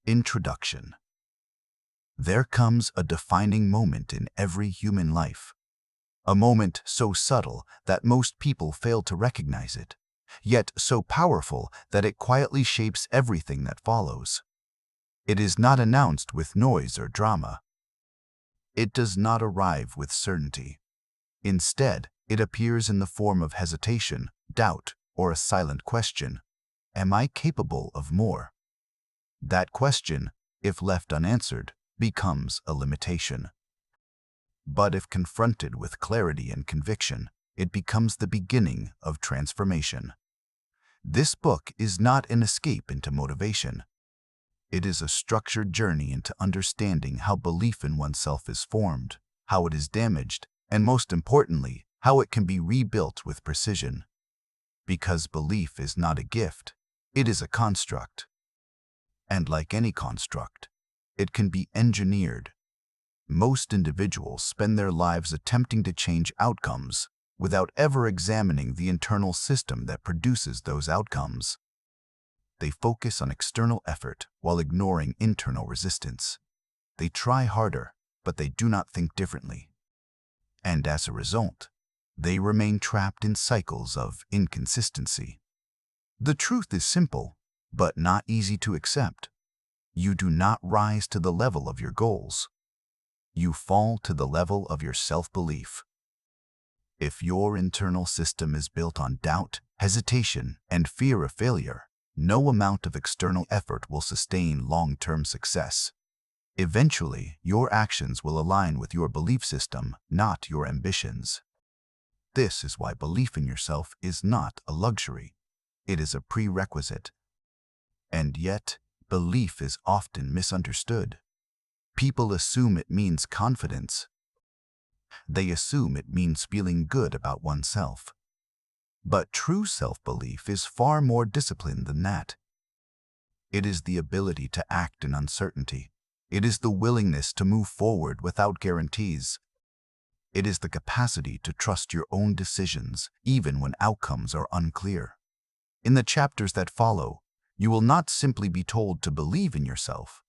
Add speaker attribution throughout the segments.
Speaker 1: Introduction. There comes a defining moment in every human life. A moment so subtle that most people fail to recognize it, yet so powerful that it quietly shapes everything that follows. It is not announced with noise or drama. It does not arrive with certainty. Instead, it appears in the form of hesitation, doubt, or a silent question. Am I capable of more? That question, if left unanswered, becomes a limitation. But if confronted with clarity and conviction, it becomes the beginning of transformation. This book is not an escape into motivation. It is a structured journey into understanding how belief in oneself is formed, how it is damaged, and most importantly, how it can be rebuilt with precision. Because belief is not a gift, it is a construct. And like any construct, it can be engineered. Most individuals spend their lives attempting to change outcomes without ever examining the internal system that produces those outcomes. They focus on external effort while ignoring internal resistance. They try harder, but they do not think differently. And as a result, they remain trapped in cycles of inconsistency. The truth is simple, but not easy to accept. You do not rise to the level of your goals. You fall to the level of your self-belief. If your internal system is built on doubt, hesitation, and fear of failure, no amount of external effort will sustain long-term success. Eventually, your actions will align with your belief system, not your ambitions. This is why belief in yourself is not a luxury. It is a prerequisite. And yet, belief is often misunderstood. People assume it means confidence. They assume it means feeling good about oneself. But true self-belief is far more disciplined than that. It is the ability to act in uncertainty. It is the willingness to move forward without guarantees. It is the capacity to trust your own decisions, even when outcomes are unclear. In the chapters that follow, you will not simply be told to believe in yourself.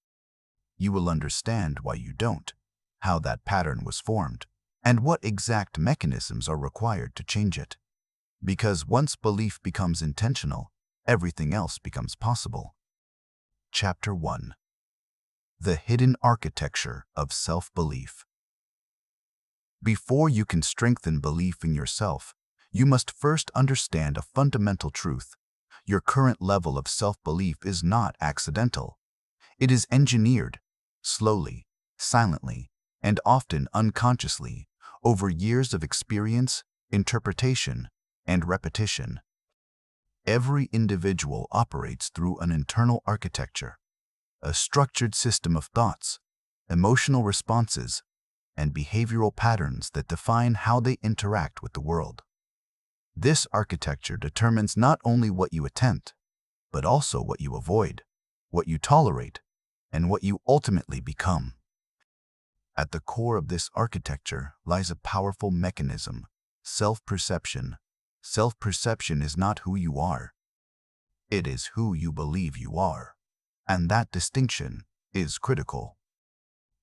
Speaker 1: You will understand why you don't, how that pattern was formed, and what exact mechanisms are required to change it. Because once belief becomes intentional, everything else becomes possible. Chapter 1. The Hidden Architecture of Self-Belief. Before you can strengthen belief in yourself, you must first understand a fundamental truth. Your current level of self-belief is not accidental. It is engineered, slowly, silently, and often unconsciously, over years of experience, interpretation, and repetition. Every individual operates through an internal architecture, a structured system of thoughts, emotional responses, and behavioral patterns that define how they interact with the world. This architecture determines not only what you attempt, but also what you avoid, what you tolerate, and what you ultimately become. At the core of this architecture lies a powerful mechanism: self-perception. Self-perception is not who you are. It is who you believe you are. And that distinction is critical.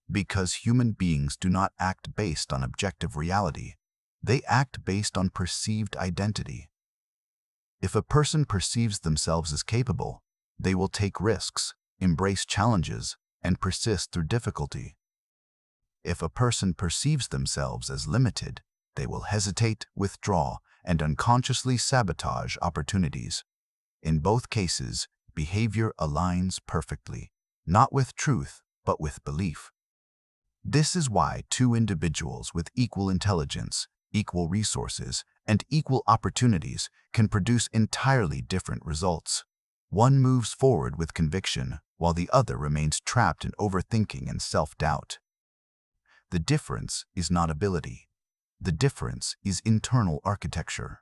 Speaker 1: Because human beings do not act based on objective reality. They act based on perceived identity. If a person perceives themselves as capable, they will take risks, embrace challenges, and persist through difficulty. If a person perceives themselves as limited, they will hesitate, withdraw, and unconsciously sabotage opportunities. In both cases, behavior aligns perfectly, not with truth, but with belief. This is why two individuals with equal intelligence, equal resources, and equal opportunities can produce entirely different results. One moves forward with conviction, while the other remains trapped in overthinking and self-doubt. The difference is not ability. The difference is internal architecture.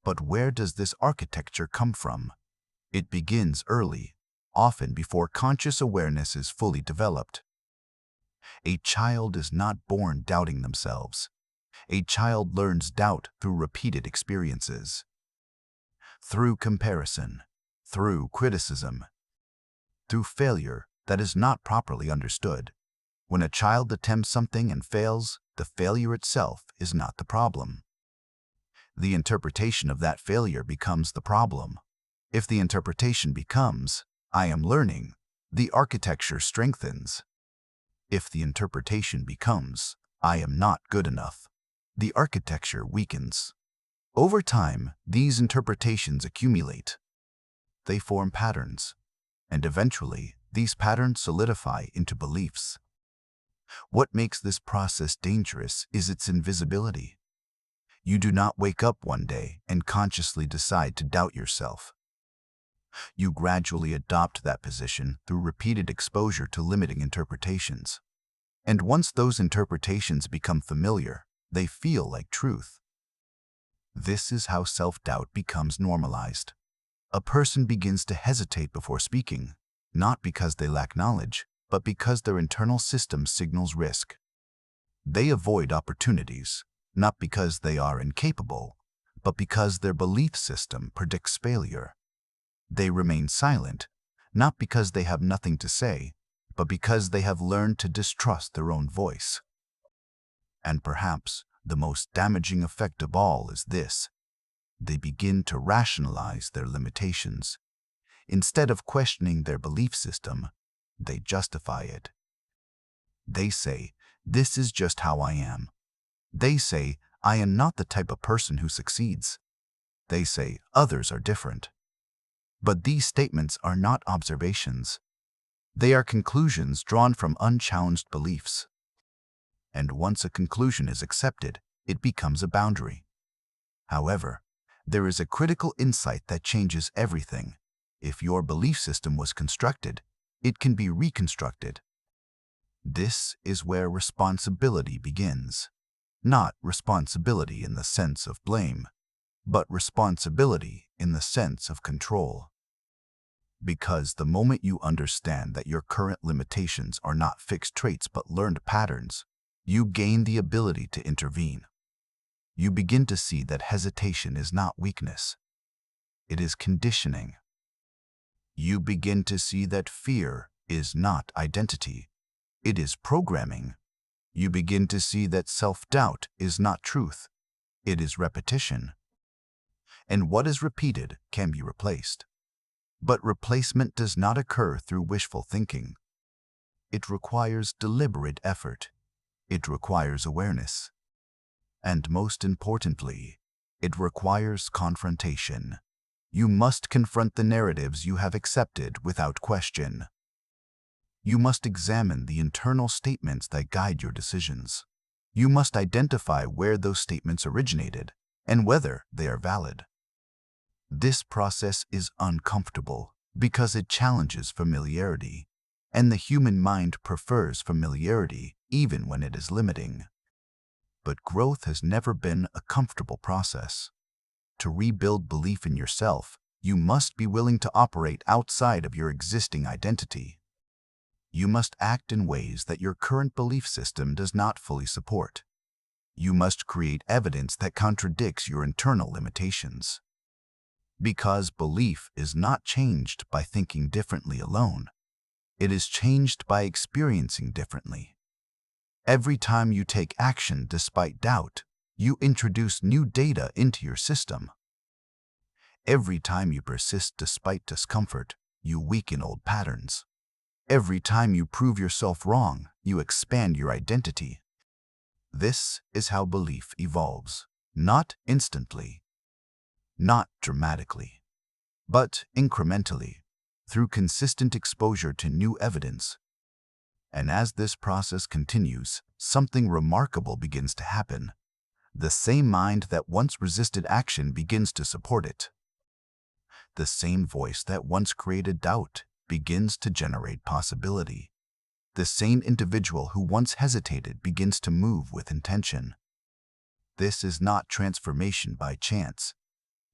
Speaker 1: But where does this architecture come from? It begins early, often before conscious awareness is fully developed. A child is not born doubting themselves. A child learns doubt through repeated experiences, through comparison, through criticism, through failure that is not properly understood. When a child attempts something and fails, the failure itself is not the problem. The interpretation of that failure becomes the problem. If the interpretation becomes, "I am learning," the architecture strengthens. If the interpretation becomes, "I am not good enough," the architecture weakens. Over time, these interpretations accumulate. They form patterns, and eventually, these patterns solidify into beliefs. What makes this process dangerous is its invisibility. You do not wake up one day and consciously decide to doubt yourself. You gradually adopt that position through repeated exposure to limiting interpretations. And once those interpretations become familiar, they feel like truth. This is how self-doubt becomes normalized. A person begins to hesitate before speaking, not because they lack knowledge, but because their internal system signals risk. They avoid opportunities, not because they are incapable, but because their belief system predicts failure. They remain silent, not because they have nothing to say, but because they have learned to distrust their own voice. And perhaps the most damaging effect of all is this: they begin to rationalize their limitations. Instead of questioning their belief system, they justify it. They say, "This is just how I am." They say, "I am not the type of person who succeeds." They say, "Others are different." But these statements are not observations. They are conclusions drawn from unchallenged beliefs. And once a conclusion is accepted, it becomes a boundary. However, there is a critical insight that changes everything. If your belief system was constructed, it can be reconstructed. This is where responsibility begins. Not responsibility in the sense of blame, but responsibility in the sense of control. Because the moment you understand that your current limitations are not fixed traits but learned patterns, you gain the ability to intervene. You begin to see that hesitation is not weakness. It is conditioning. You begin to see that fear is not identity. It is programming. You begin to see that self-doubt is not truth. It is repetition. And what is repeated can be replaced. But replacement does not occur through wishful thinking. It requires deliberate effort. It requires awareness. And most importantly, it requires confrontation. You must confront the narratives you have accepted without question. You must examine the internal statements that guide your decisions. You must identify where those statements originated and whether they are valid. This process is uncomfortable because it challenges familiarity, and the human mind prefers familiarity even when it is limiting. But growth has never been a comfortable process. To rebuild belief in yourself, you must be willing to operate outside of your existing identity. You must act in ways that your current belief system does not fully support. You must create evidence that contradicts your internal limitations. Because belief is not changed by thinking differently alone. It is changed by experiencing differently. Every time you take action despite doubt, you introduce new data into your system. Every time you persist despite discomfort, you weaken old patterns. Every time you prove yourself wrong, you expand your identity. This is how belief evolves, not instantly, not dramatically, but incrementally, through consistent exposure to new evidence. And as this process continues, something remarkable begins to happen. The same mind that once resisted action begins to support it. The same voice that once created doubt begins to generate possibility. The same individual who once hesitated begins to move with intention. This is not transformation by chance.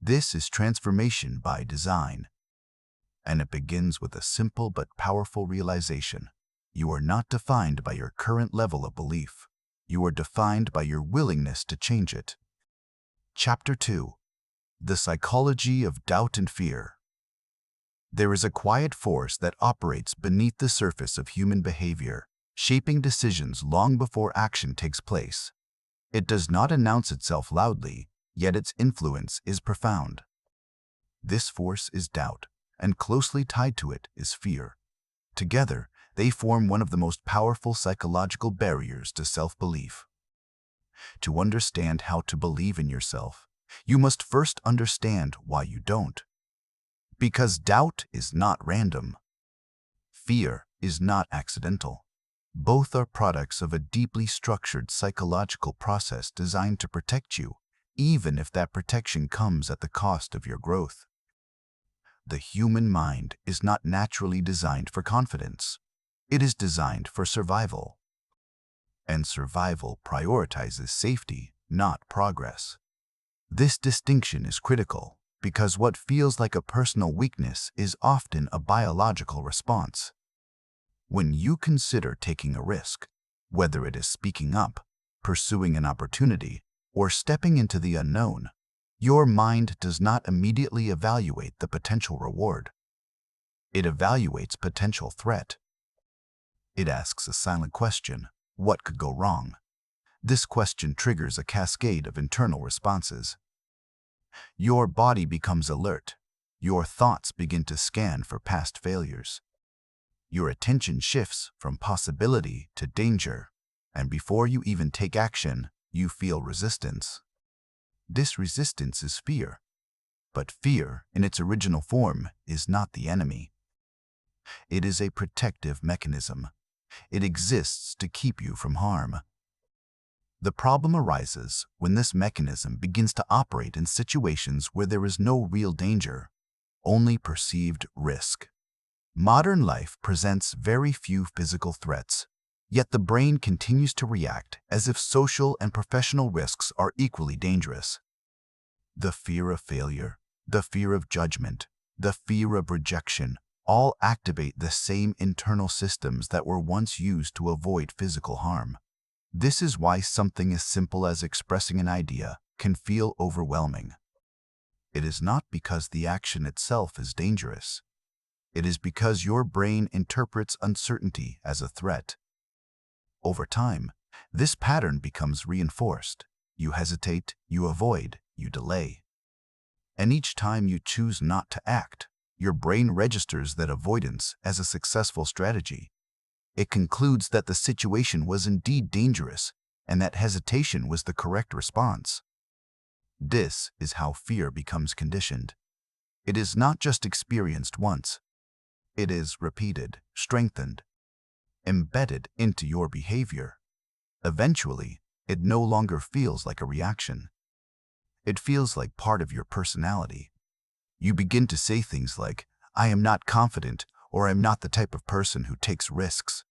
Speaker 1: This is transformation by design. And it begins with a simple but powerful realization. You are not defined by your current level of belief. You are defined by your willingness to change it. Chapter 2. The Psychology of Doubt and Fear. There is a quiet force that operates beneath the surface of human behavior, shaping decisions long before action takes place. It does not announce itself loudly, yet its influence is profound. This force is doubt, and closely tied to it is fear. Together, they form one of the most powerful psychological barriers to self-belief. To understand how to believe in yourself, you must first understand why you don't. Because doubt is not random. Fear is not accidental. Both are products of a deeply structured psychological process designed to protect you, even if that protection comes at the cost of your growth. The human mind is not naturally designed for confidence. It is designed for survival. And survival prioritizes safety, not progress. This distinction is critical because what feels like a personal weakness is often a biological response. When you consider taking a risk, whether it is speaking up, pursuing an opportunity, or stepping into the unknown, your mind does not immediately evaluate the potential reward. It evaluates potential threat. It asks a silent question: what could go wrong? This question triggers a cascade of internal responses. Your body becomes alert. Your thoughts begin to scan for past failures. Your attention shifts from possibility to danger, and before you even take action, you feel resistance. This resistance is fear, but fear, in its original form, is not the enemy. It is a protective mechanism. It exists to keep you from harm. The problem arises when this mechanism begins to operate in situations where there is no real danger, only perceived risk. Modern life presents very few physical threats, yet the brain continues to react as if social and professional risks are equally dangerous. The fear of failure, the fear of judgment, the fear of rejection all activate the same internal systems that were once used to avoid physical harm. This is why something as simple as expressing an idea can feel overwhelming. It is not because the action itself is dangerous. It is because your brain interprets uncertainty as a threat. Over time, this pattern becomes reinforced. You hesitate, you avoid, you delay. And each time you choose not to act, your brain registers that avoidance as a successful strategy. It concludes that the situation was indeed dangerous and that hesitation was the correct response. This is how fear becomes conditioned. It is not just experienced once. It is repeated, strengthened, embedded into your behavior. Eventually, it no longer feels like a reaction. It feels like part of your personality. You begin to say things like, "I am not confident," or "I'm not the type of person who takes risks."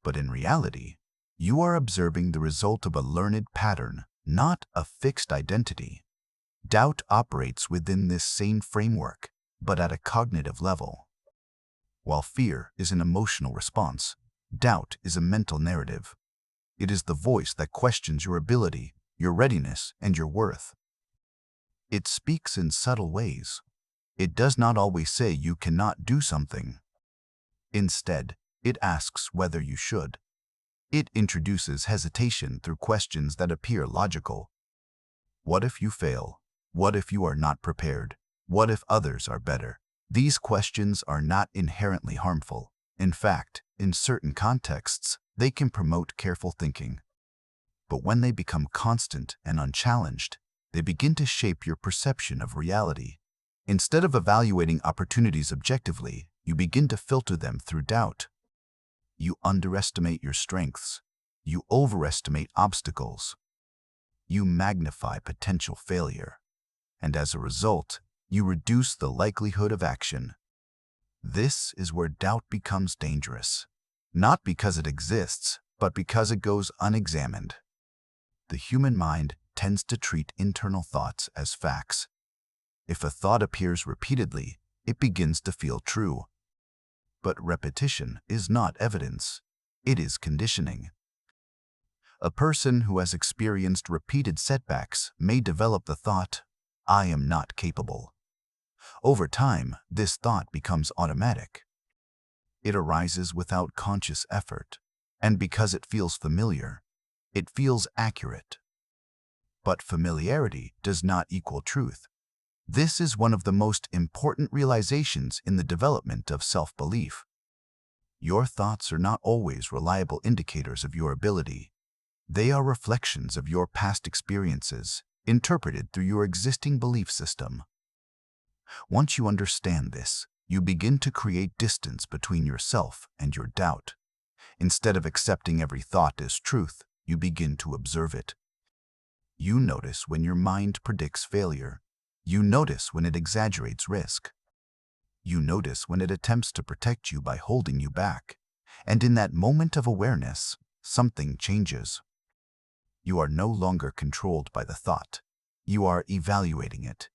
Speaker 1: But in reality, you are observing the result of a learned pattern, not a fixed identity. Doubt operates within this same framework, but at a cognitive level. While fear is an emotional response, doubt is a mental narrative. It is the voice that questions your ability, your readiness, and your worth. It speaks in subtle ways. It does not always say you cannot do something. Instead, it asks whether you should. It introduces hesitation through questions that appear logical. What if you fail? What if you are not prepared? What if others are better? These questions are not inherently harmful. In fact, in certain contexts, they can promote careful thinking. But when they become constant and unchallenged, they begin to shape your perception of reality. Instead of evaluating opportunities objectively, you begin to filter them through doubt. You underestimate your strengths. You overestimate obstacles. You magnify potential failure. And as a result, you reduce the likelihood of action. This is where doubt becomes dangerous, not because it exists, but because it goes unexamined. The human mind tends to treat internal thoughts as facts. If a thought appears repeatedly, it begins to feel true. But repetition is not evidence. It is conditioning. A person who has experienced repeated setbacks may develop the thought, "I am not capable." Over time, this thought becomes automatic. It arises without conscious effort, and because it feels familiar, it feels accurate. But familiarity does not equal truth. This is one of the most important realizations in the development of self-belief. Your thoughts are not always reliable indicators of your ability. They are reflections of your past experiences, interpreted through your existing belief system. Once you understand this, you begin to create distance between yourself and your doubt. Instead of accepting every thought as truth, you begin to observe it. You notice when your mind predicts failure. You notice when it exaggerates risk. You notice when it attempts to protect you by holding you back. And in that moment of awareness, something changes. You are no longer controlled by the thought. You are evaluating it.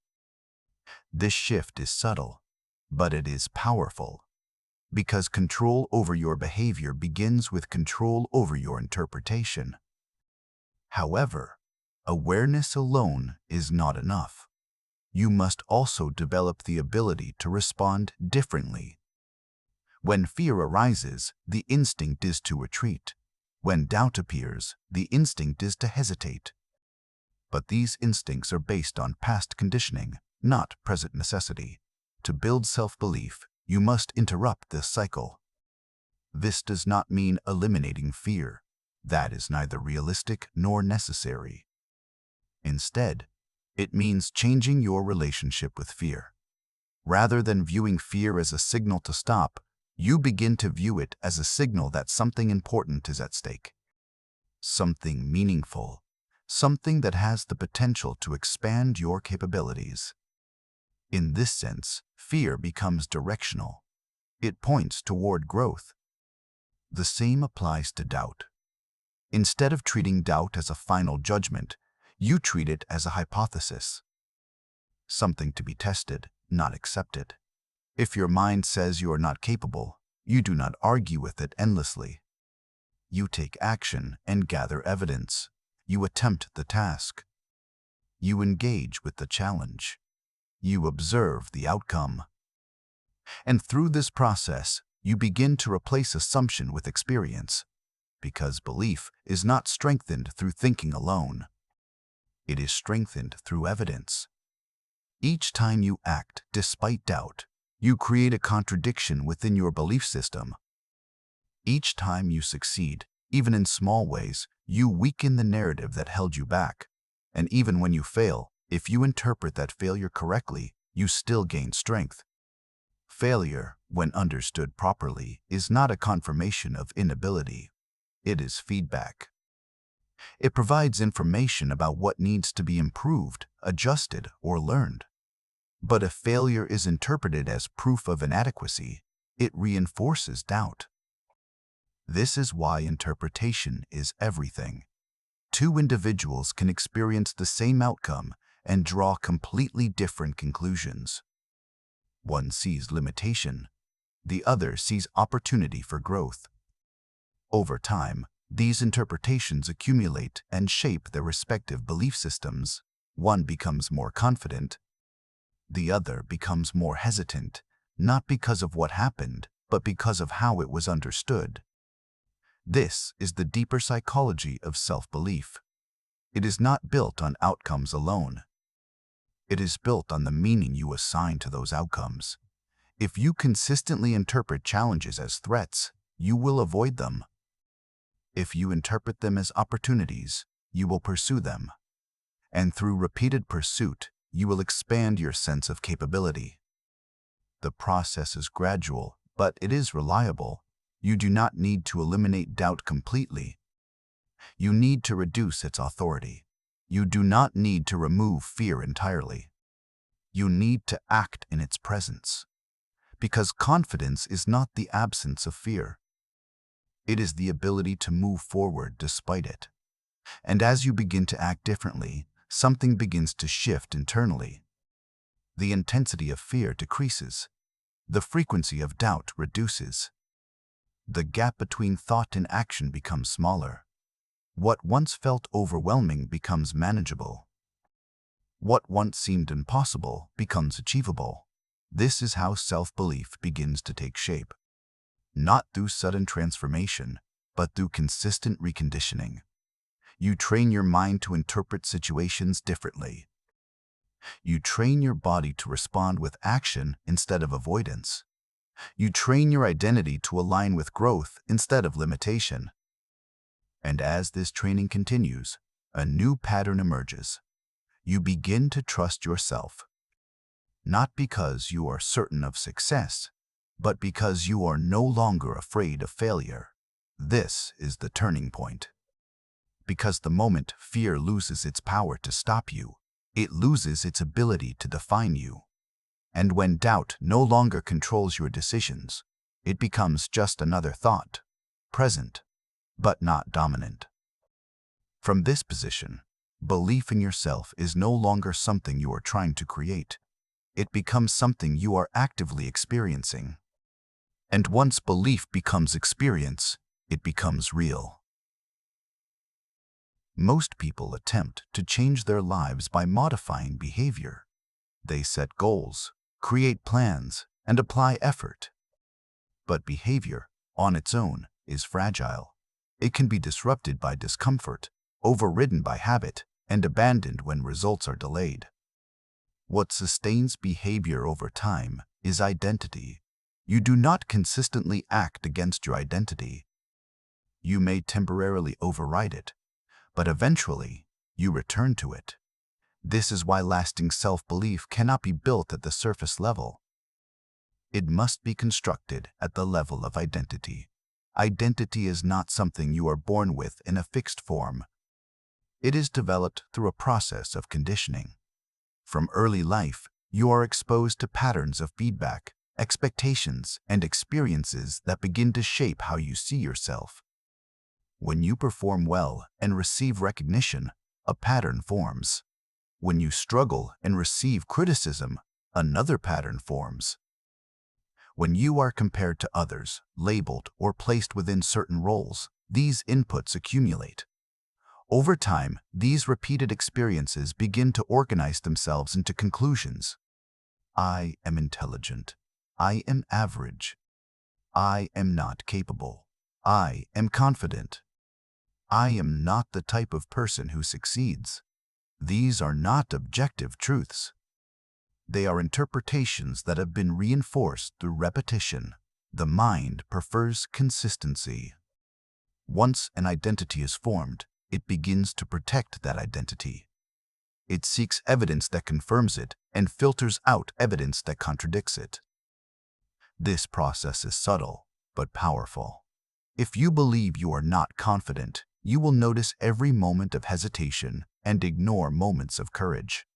Speaker 1: This shift is subtle, but it is powerful, because control over your behavior begins with control over your interpretation. However, awareness alone is not enough. You must also develop the ability to respond differently. When fear arises, the instinct is to retreat. When doubt appears, the instinct is to hesitate. But these instincts are based on past conditioning, not present necessity. To build self-belief, you must interrupt this cycle. This does not mean eliminating fear. That is neither realistic nor necessary. Instead, it means changing your relationship with fear. Rather than viewing fear as a signal to stop, you begin to view it as a signal that something important is at stake. Something meaningful. Something that has the potential to expand your capabilities. In this sense, fear becomes directional. It points toward growth. The same applies to doubt. Instead of treating doubt as a final judgment, you treat it as a hypothesis. Something to be tested, not accepted. If your mind says you are not capable, you do not argue with it endlessly. You take action and gather evidence. You attempt the task. You engage with the challenge. You observe the outcome. And through this process, you begin to replace assumption with experience, because belief is not strengthened through thinking alone. It is strengthened through evidence. Each time you act despite doubt, you create a contradiction within your belief system. Each time you succeed, even in small ways, you weaken the narrative that held you back. And even when you fail, if you interpret that failure correctly, you still gain strength. Failure, when understood properly, is not a confirmation of inability. It is feedback. It provides information about what needs to be improved, adjusted, or learned. But if failure is interpreted as proof of inadequacy, it reinforces doubt. This is why interpretation is everything. Two individuals can experience the same outcome and draw completely different conclusions. One sees limitation, the other sees opportunity for growth. Over time, these interpretations accumulate and shape their respective belief systems. One becomes more confident, the other becomes more hesitant, not because of what happened, but because of how it was understood. This is the deeper psychology of self-belief. It is not built on outcomes alone. It is built on the meaning you assign to those outcomes. If you consistently interpret challenges as threats, you will avoid them. If you interpret them as opportunities, you will pursue them. And through repeated pursuit, you will expand your sense of capability. The process is gradual, but it is reliable. You do not need to eliminate doubt completely. You need to reduce its authority. You do not need to remove fear entirely. You need to act in its presence. Because confidence is not the absence of fear. It is the ability to move forward despite it. And as you begin to act differently, something begins to shift internally. The intensity of fear decreases. The frequency of doubt reduces. The gap between thought and action becomes smaller. What once felt overwhelming becomes manageable. What once seemed impossible becomes achievable. This is how self-belief begins to take shape. Not through sudden transformation, but through consistent reconditioning. You train your mind to interpret situations differently. You train your body to respond with action instead of avoidance. You train your identity to align with growth instead of limitation. And as this training continues, a new pattern emerges. You begin to trust yourself. Not because you are certain of success, but because you are no longer afraid of failure. This is the turning point. Because the moment fear loses its power to stop you, it loses its ability to define you. And when doubt no longer controls your decisions, it becomes just another thought, present, but not dominant. From this position, belief in yourself is no longer something you are trying to create. It becomes something you are actively experiencing. And once belief becomes experience, it becomes real. Most people attempt to change their lives by modifying behavior. They set goals, create plans, and apply effort. But behavior, on its own, is fragile. It can be disrupted by discomfort, overridden by habit, and abandoned when results are delayed. What sustains behavior over time is identity. You do not consistently act against your identity. You may temporarily override it, but eventually you return to it. This is why lasting self-belief cannot be built at the surface level. It must be constructed at the level of identity. Identity is not something you are born with in a fixed form. It is developed through a process of conditioning. From early life, you are exposed to patterns of feedback, expectations, and experiences that begin to shape how you see yourself. When you perform well and receive recognition, a pattern forms. When you struggle and receive criticism, another pattern forms. When you are compared to others, labeled, or placed within certain roles, these inputs accumulate. Over time, these repeated experiences begin to organize themselves into conclusions. I am intelligent. I am average. I am not capable. I am confident. I am not the type of person who succeeds. These are not objective truths. They are interpretations that have been reinforced through repetition. The mind prefers consistency. Once an identity is formed, it begins to protect that identity. It seeks evidence that confirms it and filters out evidence that contradicts it. This process is subtle, but powerful. If you believe you are not confident, you will notice every moment of hesitation and ignore moments of courage.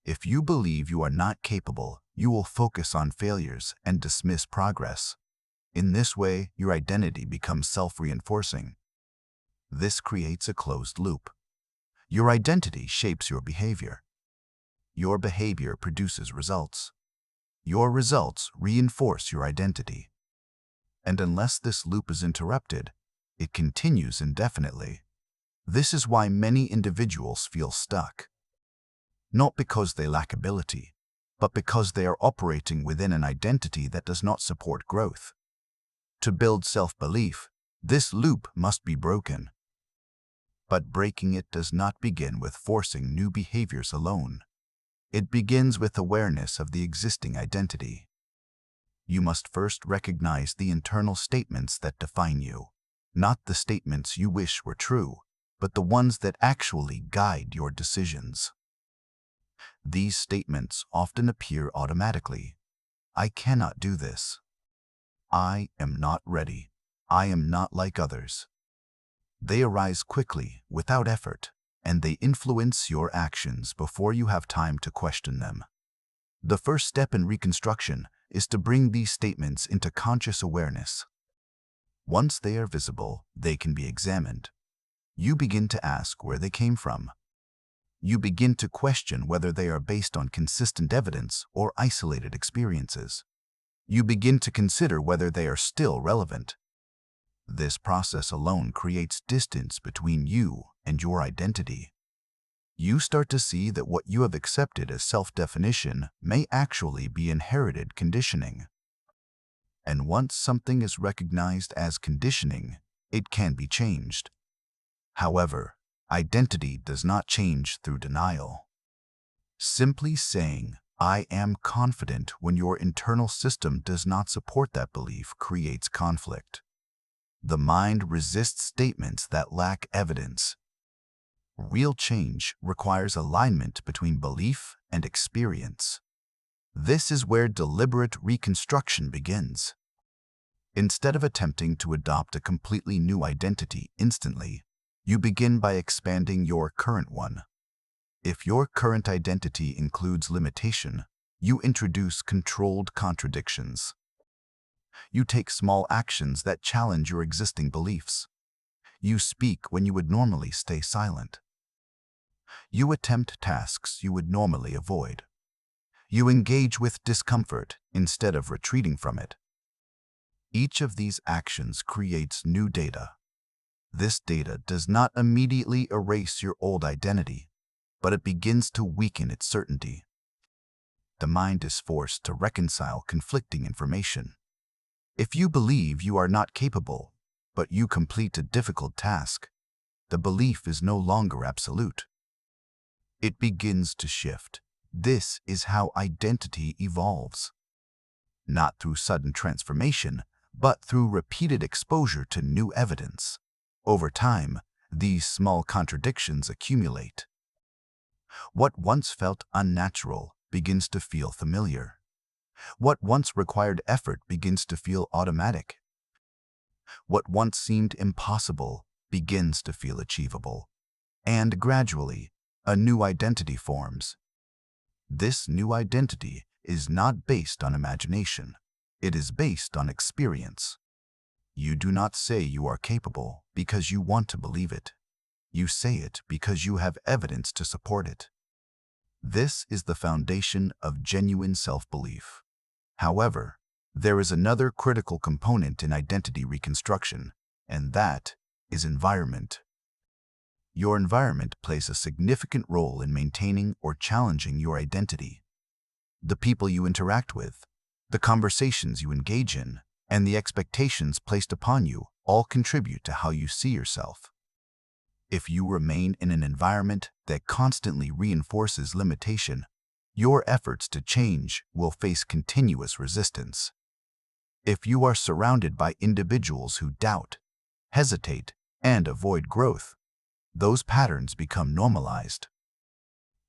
Speaker 1: If you believe you are not capable, you will focus on failures and dismiss progress. In this way, your identity becomes self-reinforcing. This creates a closed loop. Your identity shapes your behavior. Your behavior produces results. Your results reinforce your identity. And unless this loop is interrupted, it continues indefinitely. This is why many individuals feel stuck. Not because they lack ability, but because they are operating within an identity that does not support growth. To build self-belief, this loop must be broken. But breaking it does not begin with forcing new behaviors alone. It begins with awareness of the existing identity. You must first recognize the internal statements that define you, not the statements you wish were true, but the ones that actually guide your decisions. These statements often appear automatically. I cannot do this. I am not ready. I am not like others. They arise quickly, without effort, and they influence your actions before you have time to question them. The first step in reconstruction is to bring these statements into conscious awareness. Once they are visible, they can be examined. You begin to ask where they came from. You begin to question whether they are based on consistent evidence or isolated experiences. You begin to consider whether they are still relevant. This process alone creates distance between you and your identity. You start to see that what you have accepted as self-definition may actually be inherited conditioning. And once something is recognized as conditioning, it can be changed. However, identity does not change through denial. Simply saying, "I am confident," when your internal system does not support that belief creates conflict. The mind resists statements that lack evidence. Real change requires alignment between belief and experience. This is where deliberate reconstruction begins. Instead of attempting to adopt a completely new identity instantly, you begin by expanding your current one. If your current identity includes limitation, you introduce controlled contradictions. You take small actions that challenge your existing beliefs. You speak when you would normally stay silent. You attempt tasks you would normally avoid. You engage with discomfort instead of retreating from it. Each of these actions creates new data. This data does not immediately erase your old identity, but it begins to weaken its certainty. The mind is forced to reconcile conflicting information. If you believe you are not capable, but you complete a difficult task, the belief is no longer absolute. It begins to shift. This is how identity evolves. Not through sudden transformation, but through repeated exposure to new evidence. Over time, these small contradictions accumulate. What once felt unnatural begins to feel familiar. What once required effort begins to feel automatic. What once seemed impossible begins to feel achievable. And gradually, a new identity forms. This new identity is not based on imagination. It is based on experience. You do not say you are capable because you want to believe it. You say it because you have evidence to support it. This is the foundation of genuine self-belief. However, there is another critical component in identity reconstruction, and that is environment. Your environment plays a significant role in maintaining or challenging your identity. The people you interact with, the conversations you engage in, and the expectations placed upon you all contribute to how you see yourself. If you remain in an environment that constantly reinforces limitation, your efforts to change will face continuous resistance. If you are surrounded by individuals who doubt, hesitate, and avoid growth, those patterns become normalized.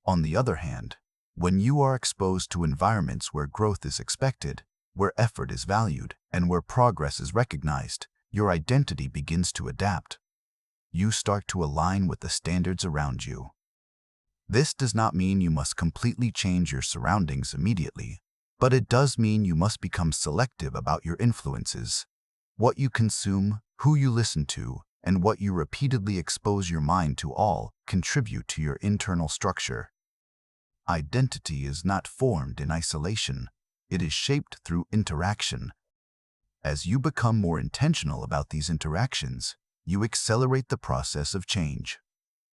Speaker 1: On the other hand, when you are exposed to environments where growth is expected, where effort is valued, and where progress is recognized, your identity begins to adapt. You start to align with the standards around you. This does not mean you must completely change your surroundings immediately, but it does mean you must become selective about your influences. What you consume, who you listen to, and what you repeatedly expose your mind to all contribute to your internal structure. Identity is not formed in isolation. It is shaped through interaction. As you become more intentional about these interactions, you accelerate the process of change.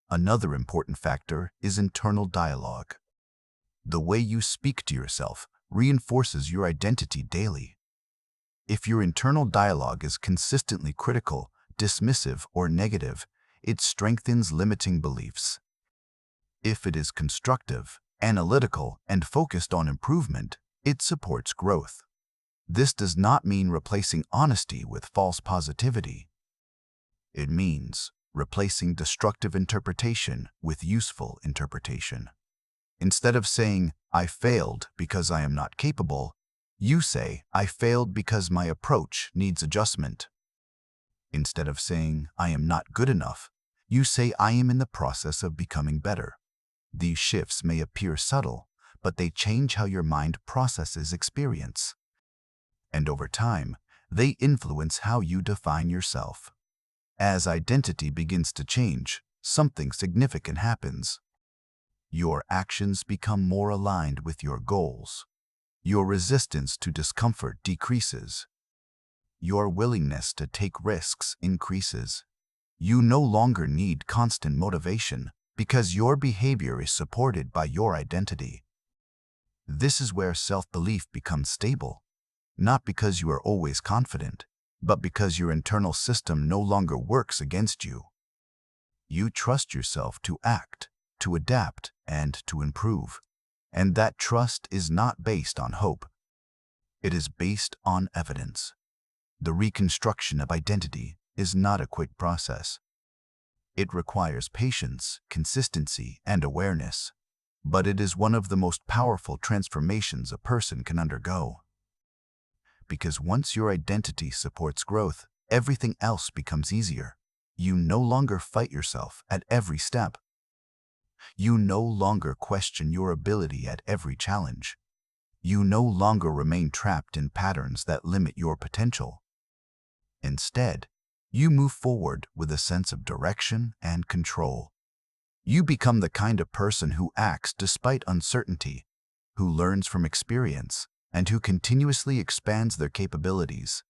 Speaker 1: Another important factor is internal dialogue. The way you speak to yourself reinforces your identity daily. If your internal dialogue is consistently critical, dismissive, or negative, it strengthens limiting beliefs. If it is constructive, analytical, and focused on improvement, it supports growth. This does not mean replacing honesty with false positivity. It means replacing destructive interpretation with useful interpretation. Instead of saying, "I failed because I am not capable," you say, "I failed because my approach needs adjustment." Instead of saying, "I am not good enough," you say, "I am in the process of becoming better." These shifts may appear subtle, but they change how your mind processes experience. And over time, they influence how you define yourself. As identity begins to change, something significant happens. Your actions become more aligned with your goals. Your resistance to discomfort decreases. Your willingness to take risks increases. You no longer need constant motivation, because your behavior is supported by your identity. This is where self-belief becomes stable, not because you are always confident, but because your internal system no longer works against you. You trust yourself to act, to adapt, and to improve. And that trust is not based on hope. It is based on evidence. The reconstruction of identity is not a quick process. It requires patience, consistency, and awareness. But it is one of the most powerful transformations a person can undergo. Because once your identity supports growth, everything else becomes easier. You no longer fight yourself at every step. You no longer question your ability at every challenge. You no longer remain trapped in patterns that limit your potential. Instead, you move forward with a sense of direction and control. You become the kind of person who acts despite uncertainty, who learns from experience, and who continuously expands their capabilities.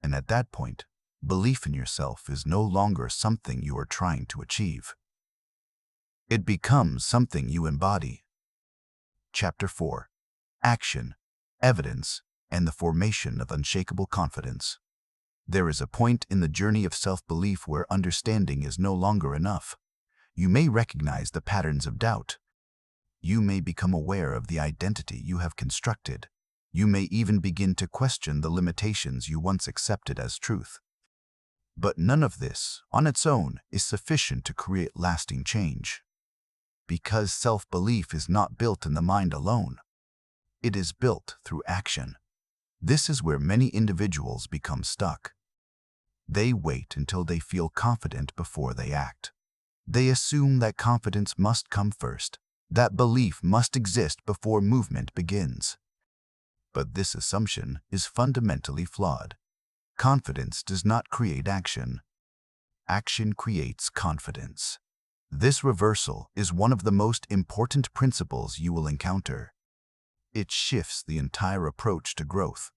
Speaker 1: And at that point, belief in yourself is no longer something you are trying to achieve. It becomes something you embody. Chapter 4. Action, Evidence, and the Formation of Unshakable Confidence. There is a point in the journey of self-belief where understanding is no longer enough. You may recognize the patterns of doubt. You may become aware of the identity you have constructed. You may even begin to question the limitations you once accepted as truth. But none of this, on its own, is sufficient to create lasting change. Because self-belief is not built in the mind alone. It is built through action. This is where many individuals become stuck. They wait until they feel confident before they act. They assume that confidence must come first, that belief must exist before movement begins. But this assumption is fundamentally flawed. Confidence does not create action. Action creates confidence. This reversal is one of the most important principles you will encounter. It shifts the entire approach to growth.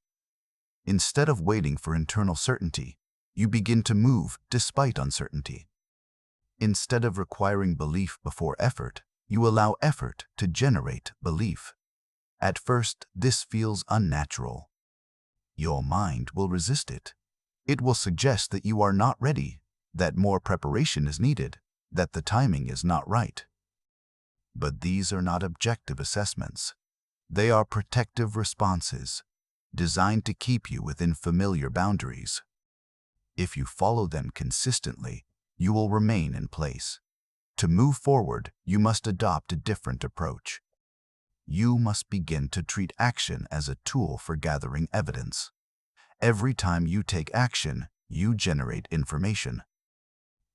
Speaker 1: Instead of waiting for internal certainty, you begin to move despite uncertainty. Instead of requiring belief before effort, you allow effort to generate belief. At first, this feels unnatural. Your mind will resist it. It will suggest that you are not ready, that more preparation is needed, that the timing is not right. But these are not objective assessments. They are protective responses, designed to keep you within familiar boundaries. If you follow them consistently, you will remain in place. To move forward, you must adopt a different approach. You must begin to treat action as a tool for gathering evidence. Every time you take action, you generate information.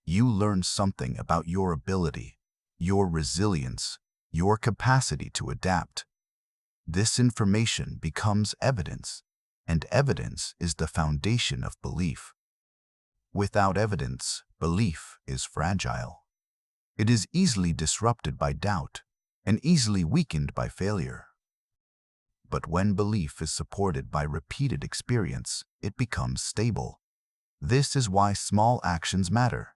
Speaker 1: You learn something about your ability, your resilience, your capacity to adapt. This information becomes evidence, and evidence is the foundation of belief. Without evidence, belief is fragile. It is easily disrupted by doubt and easily weakened by failure. But when belief is supported by repeated experience, it becomes stable. This is why small actions matter.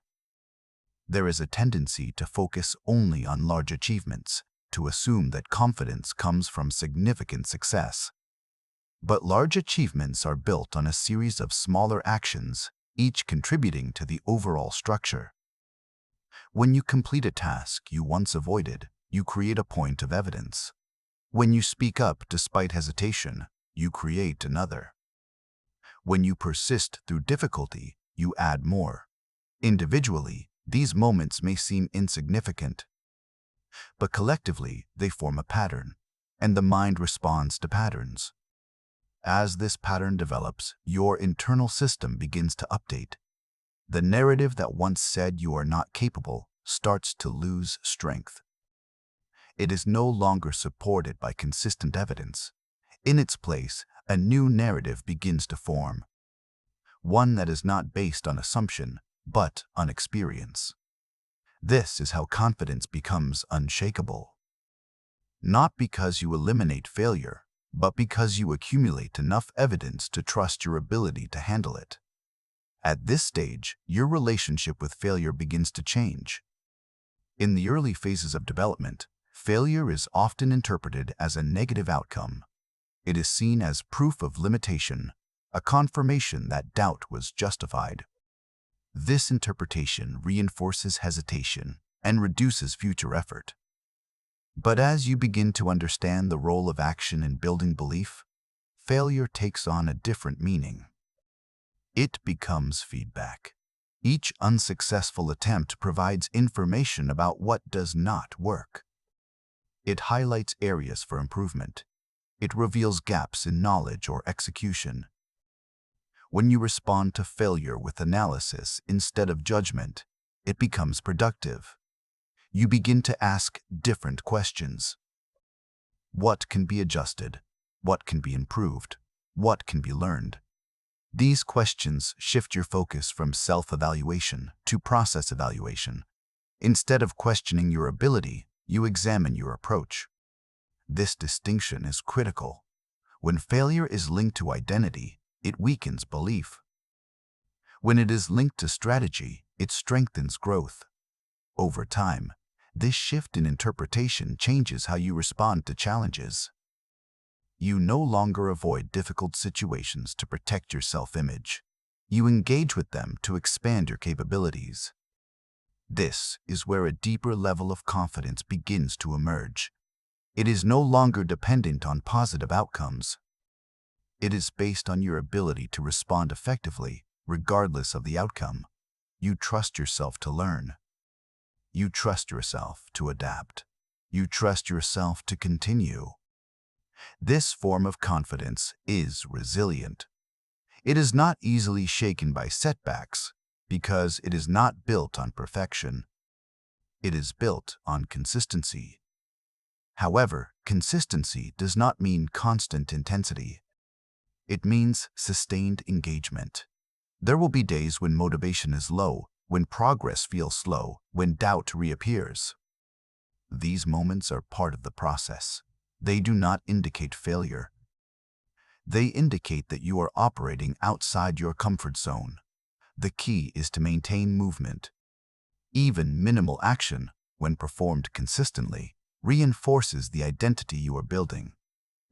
Speaker 1: There is a tendency to focus only on large achievements, to assume that confidence comes from significant success. But large achievements are built on a series of smaller actions, each contributing to the overall structure. When you complete a task you once avoided, you create a point of evidence. When you speak up despite hesitation, you create another. When you persist through difficulty, you add more. Individually, these moments may seem insignificant, but collectively they form a pattern, and the mind responds to patterns. As this pattern develops, your internal system begins to update. The narrative that once said you are not capable starts to lose strength. It is no longer supported by consistent evidence. In its place, a new narrative begins to form. One that is not based on assumption, but on experience. This is how confidence becomes unshakable. Not because you eliminate failure, but because you accumulate enough evidence to trust your ability to handle it. At this stage, your relationship with failure begins to change. In the early phases of development, failure is often interpreted as a negative outcome. It is seen as proof of limitation, a confirmation that doubt was justified. This interpretation reinforces hesitation and reduces future effort. But as you begin to understand the role of action in building belief, failure takes on a different meaning. It becomes feedback. Each unsuccessful attempt provides information about what does not work. It highlights areas for improvement. It reveals gaps in knowledge or execution. When you respond to failure with analysis instead of judgment, it becomes productive. You begin to ask different questions. What can be adjusted? What can be improved? What can be learned? These questions shift your focus from self-evaluation to process evaluation. Instead of questioning your ability, you examine your approach. This distinction is critical. When failure is linked to identity, it weakens belief. When it is linked to strategy, it strengthens growth. Over time, this shift in interpretation changes how you respond to challenges. You no longer avoid difficult situations to protect your self-image. You engage with them to expand your capabilities. This is where a deeper level of confidence begins to emerge. It is no longer dependent on positive outcomes. It is based on your ability to respond effectively, regardless of the outcome. You trust yourself to learn. You trust yourself to adapt. You trust yourself to continue. This form of confidence is resilient. It is not easily shaken by setbacks because it is not built on perfection. It is built on consistency. However, consistency does not mean constant intensity. It means sustained engagement. There will be days when motivation is low, when progress feels slow, when doubt reappears. These moments are part of the process. They do not indicate failure. They indicate that you are operating outside your comfort zone. The key is to maintain movement. Even minimal action, when performed consistently, reinforces the identity you are building.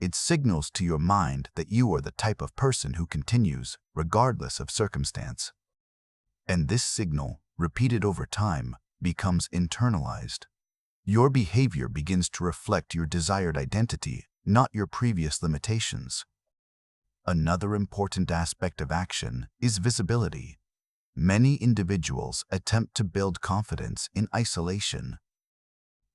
Speaker 1: It signals to your mind that you are the type of person who continues, regardless of circumstance. And this signal, repeated over time, becomes internalized. Your behavior begins to reflect your desired identity, not your previous limitations. Another important aspect of action is visibility. Many individuals attempt to build confidence in isolation.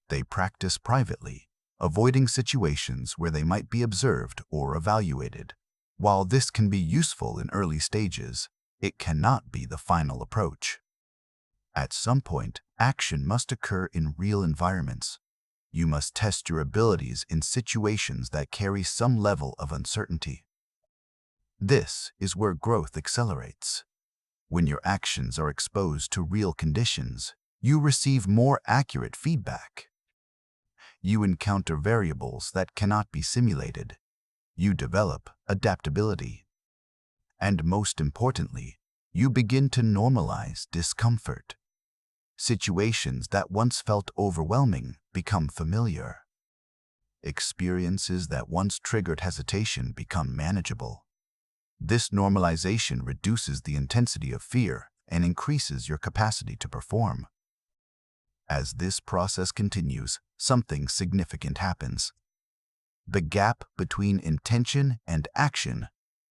Speaker 1: They practice privately, avoiding situations where they might be observed or evaluated. While this can be useful in early stages, it cannot be the final approach. At some point, action must occur in real environments. You must test your abilities in situations that carry some level of uncertainty. This is where growth accelerates. When your actions are exposed to real conditions, you receive more accurate feedback. You encounter variables that cannot be simulated. You develop adaptability. And most importantly, you begin to normalize discomfort. Situations that once felt overwhelming become familiar. Experiences that once triggered hesitation become manageable. This normalization reduces the intensity of fear and increases your capacity to perform. As this process continues, something significant happens. The gap between intention and action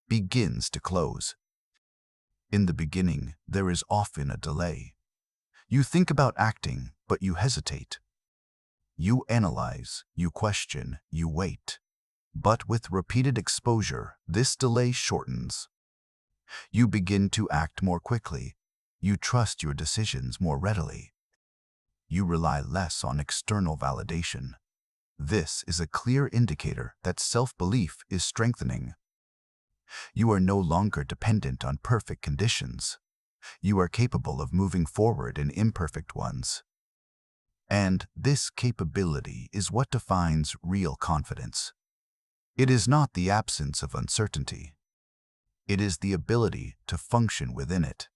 Speaker 1: begins to close. In the beginning, there is often a delay. You think about acting, but you hesitate. You analyze, you question, you wait. But with repeated exposure, this delay shortens. You begin to act more quickly. You trust your decisions more readily. You rely less on external validation. This is a clear indicator that self-belief is strengthening. You are no longer dependent on perfect conditions. You are capable of moving forward in imperfect ones. And this capability is what defines real confidence. It is not the absence of uncertainty. It is the ability to function within it.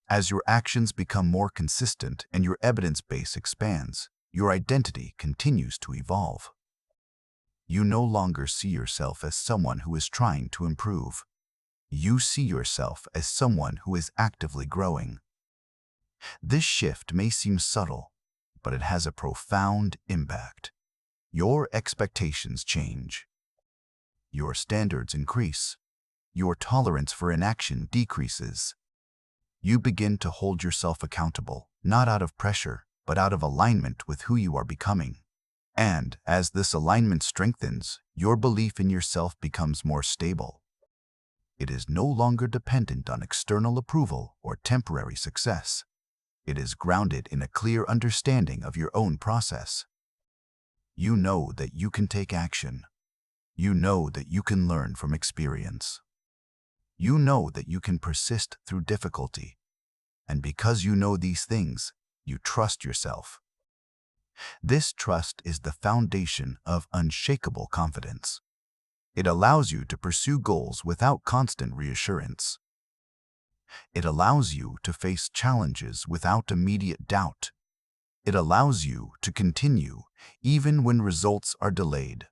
Speaker 1: As your actions become more consistent and your evidence base expands, your identity continues to evolve. You no longer see yourself as someone who is trying to improve. You see yourself as someone who is actively growing. This shift may seem subtle, but it has a profound impact. Your expectations change. Your standards increase. Your tolerance for inaction decreases. You begin to hold yourself accountable, not out of pressure, but out of alignment with who you are becoming. And as this alignment strengthens, your belief in yourself becomes more stable. It is no longer dependent on external approval or temporary success. It is grounded in a clear understanding of your own process. You know that you can take action. You know that you can learn from experience. You know that you can persist through difficulty. And because you know these things, you trust yourself. This trust is the foundation of unshakable confidence. It allows you to pursue goals without constant reassurance. It allows you to face challenges without immediate doubt. It allows you to continue even when results are delayed.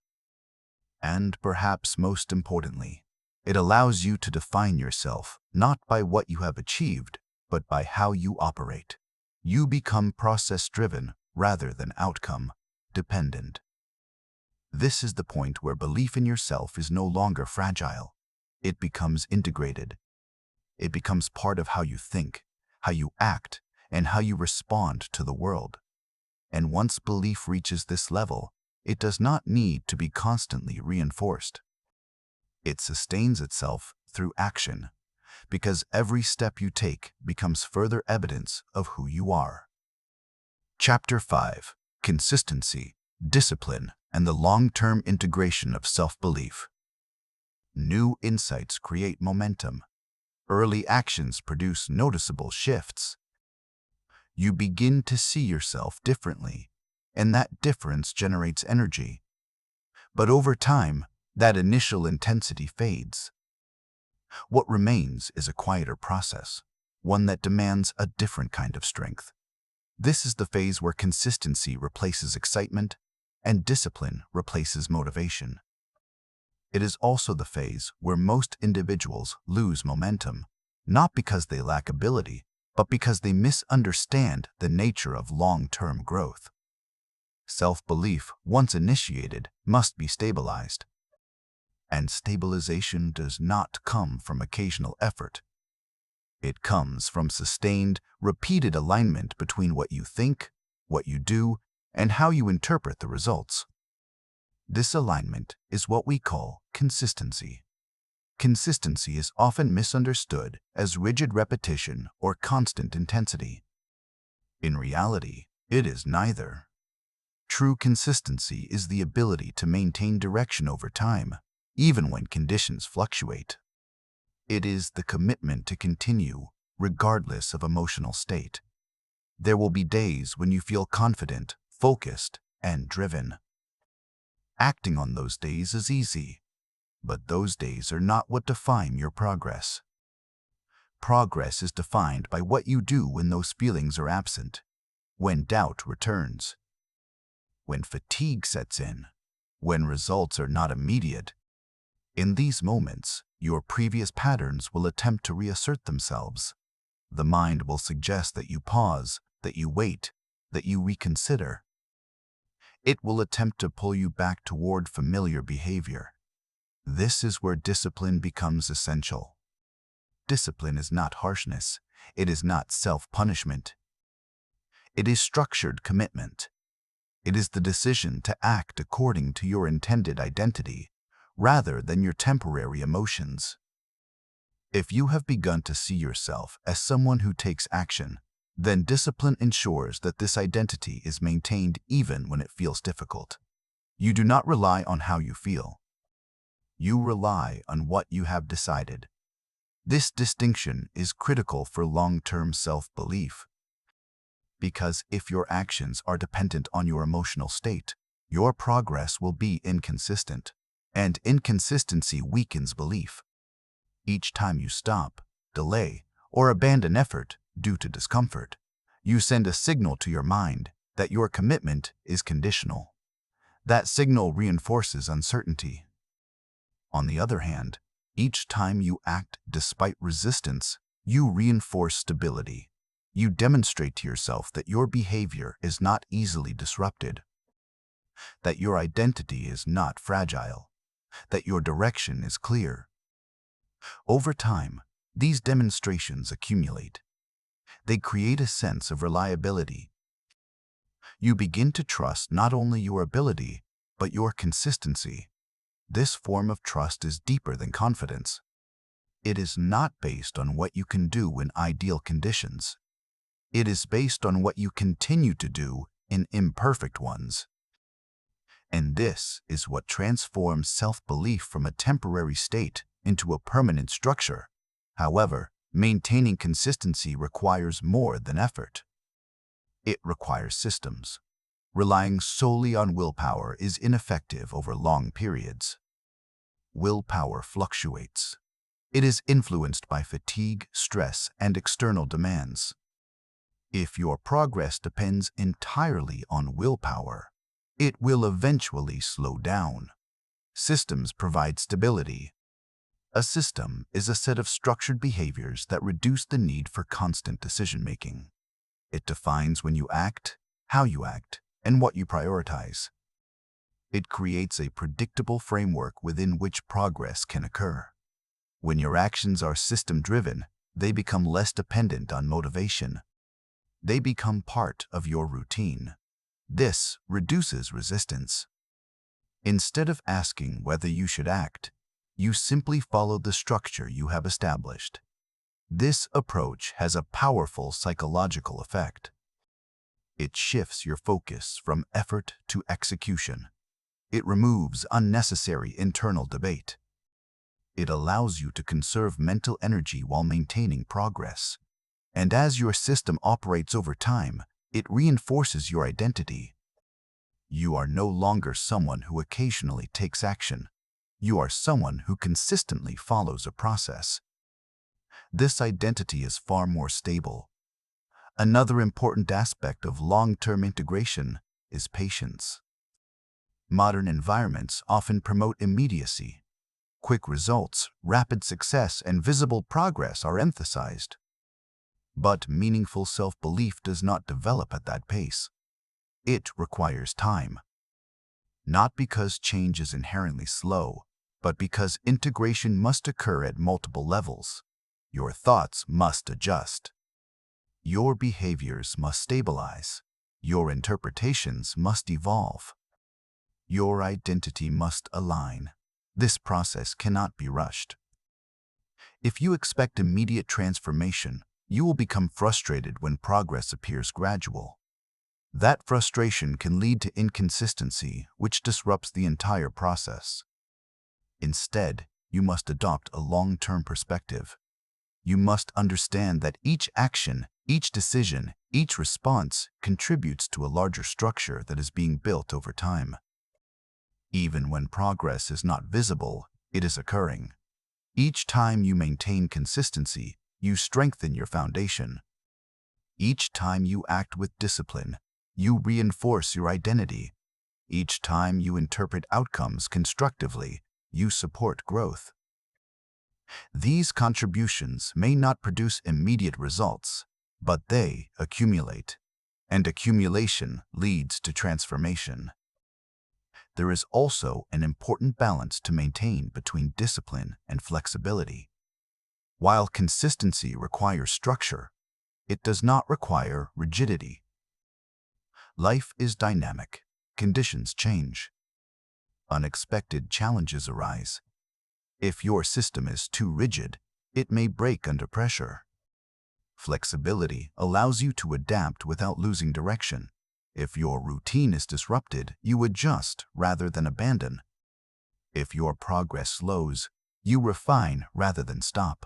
Speaker 1: And perhaps most importantly, it allows you to define yourself not by what you have achieved, but by how you operate. You become process-driven rather than outcome-dependent. This is the point where belief in yourself is no longer fragile. It becomes integrated. It becomes part of how you think, how you act, and how you respond to the world. And once belief reaches this level, it does not need to be constantly reinforced. It sustains itself through action, because every step you take becomes further evidence of who you are. Chapter 5: Consistency, Discipline, and the Long-Term Integration of Self-Belief. New insights create momentum. Early actions produce noticeable shifts. You begin to see yourself differently, and that difference generates energy. But over time, that initial intensity fades. What remains is a quieter process, one that demands a different kind of strength. This is the phase where consistency replaces excitement and discipline replaces motivation. It is also the phase where most individuals lose momentum, not because they lack ability, but because they misunderstand the nature of long-term growth. Self-belief, once initiated, must be stabilized. And stabilization does not come from occasional effort. It comes from sustained, repeated alignment between what you think, what you do, and how you interpret the results. This alignment is what we call consistency. Consistency is often misunderstood as rigid repetition or constant intensity. In reality, it is neither. True consistency is the ability to maintain direction over time, even when conditions fluctuate. It is the commitment to continue, regardless of emotional state. There will be days when you feel confident, focused, and driven. Acting on those days is easy, but those days are not what define your progress. Progress is defined by what you do when those feelings are absent, when doubt returns, when fatigue sets in, when results are not immediate. In these moments, your previous patterns will attempt to reassert themselves. The mind will suggest that you pause, that you wait, that you reconsider. It will attempt to pull you back toward familiar behavior. This is where discipline becomes essential. Discipline is not harshness. It is not self-punishment. It is structured commitment. It is the decision to act according to your intended identity, rather than your temporary emotions. If you have begun to see yourself as someone who takes action, then discipline ensures that this identity is maintained even when it feels difficult. You do not rely on how you feel. You rely on what you have decided. This distinction is critical for long-term self-belief, because if your actions are dependent on your emotional state, your progress will be inconsistent, and inconsistency weakens belief. Each time you stop, delay, or abandon effort, due to discomfort. You send a signal to your mind that your commitment is conditional. That signal reinforces uncertainty. On the other hand, each time you act despite resistance, you reinforce stability. You demonstrate to yourself that your behavior is not easily disrupted, that your identity is not fragile, that your direction is clear. Over time, these demonstrations accumulate. They create a sense of reliability. You begin to trust not only your ability, but your consistency. This form of trust is deeper than confidence. It is not based on what you can do in ideal conditions. It is based on what you continue to do in imperfect ones. And this is what transforms self-belief from a temporary state into a permanent structure. However, maintaining consistency requires more than effort. It requires systems. Relying solely on willpower is ineffective over long periods. Willpower fluctuates. It is influenced by fatigue, stress, and external demands. If your progress depends entirely on willpower, it will eventually slow down. Systems provide stability. A system is a set of structured behaviors that reduce the need for constant decision-making. It defines when you act, how you act, and what you prioritize. It creates a predictable framework within which progress can occur. When your actions are system-driven, they become less dependent on motivation. They become part of your routine. This reduces resistance. Instead of asking whether you should act, you simply follow the structure you have established. This approach has a powerful psychological effect. It shifts your focus from effort to execution. It removes unnecessary internal debate. It allows you to conserve mental energy while maintaining progress. And as your system operates over time, it reinforces your identity. You are no longer someone who occasionally takes action. You are someone who consistently follows a process. This identity is far more stable. Another important aspect of long-term integration is patience. Modern environments often promote immediacy. Quick results, rapid success, and visible progress are emphasized. But meaningful self-belief does not develop at that pace. It requires time. Not because change is inherently slow, but because integration must occur at multiple levels. Your thoughts must adjust. Your behaviors must stabilize. Your interpretations must evolve. Your identity must align. This process cannot be rushed. If you expect immediate transformation, you will become frustrated when progress appears gradual. That frustration can lead to inconsistency, which disrupts the entire process. Instead, you must adopt a long-term perspective. You must understand that each action, each decision, each response contributes to a larger structure that is being built over time. Even when progress is not visible, it is occurring. Each time you maintain consistency, you strengthen your foundation. Each time you act with discipline, you reinforce your identity. Each time you interpret outcomes constructively, you support growth. These contributions may not produce immediate results, but they accumulate, and accumulation leads to transformation. There is also an important balance to maintain between discipline and flexibility. While consistency requires structure, it does not require rigidity. Life is dynamic. Conditions change. Unexpected challenges arise. If your system is too rigid, it may break under pressure. Flexibility allows you to adapt without losing direction. If your routine is disrupted, you adjust rather than abandon. If your progress slows, you refine rather than stop.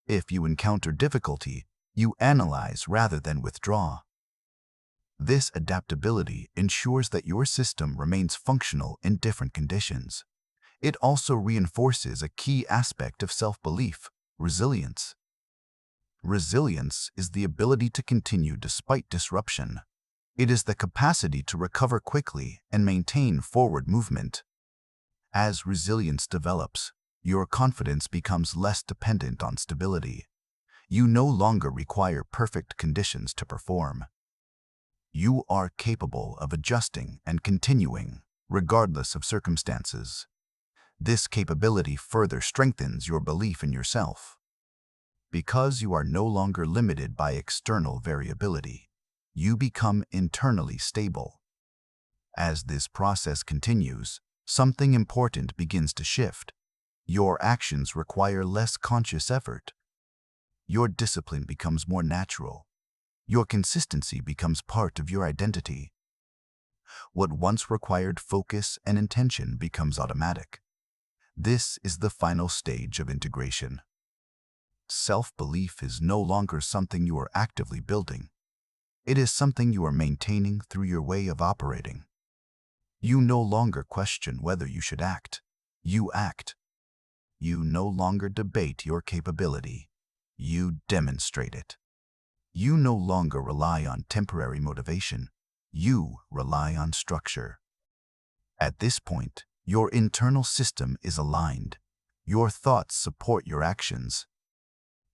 Speaker 1: If you encounter difficulty, you analyze rather than withdraw. This adaptability ensures that your system remains functional in different conditions. It also reinforces a key aspect of self-belief: resilience. Resilience is the ability to continue despite disruption. It is the capacity to recover quickly and maintain forward movement. As resilience develops, your confidence becomes less dependent on stability. You no longer require perfect conditions to perform. You are capable of adjusting and continuing, regardless of circumstances. This capability further strengthens your belief in yourself. Because you are no longer limited by external variability, you become internally stable. As this process continues, something important begins to shift. Your actions require less conscious effort. Your discipline becomes more natural. Your consistency becomes part of your identity. What once required focus and intention becomes automatic. This is the final stage of integration. Self-belief is no longer something you are actively building. It is something you are maintaining through your way of operating. You no longer question whether you should act. You act. You no longer debate your capability. You demonstrate it. You no longer rely on temporary motivation. You rely on structure. At this point, your internal system is aligned. Your thoughts support your actions.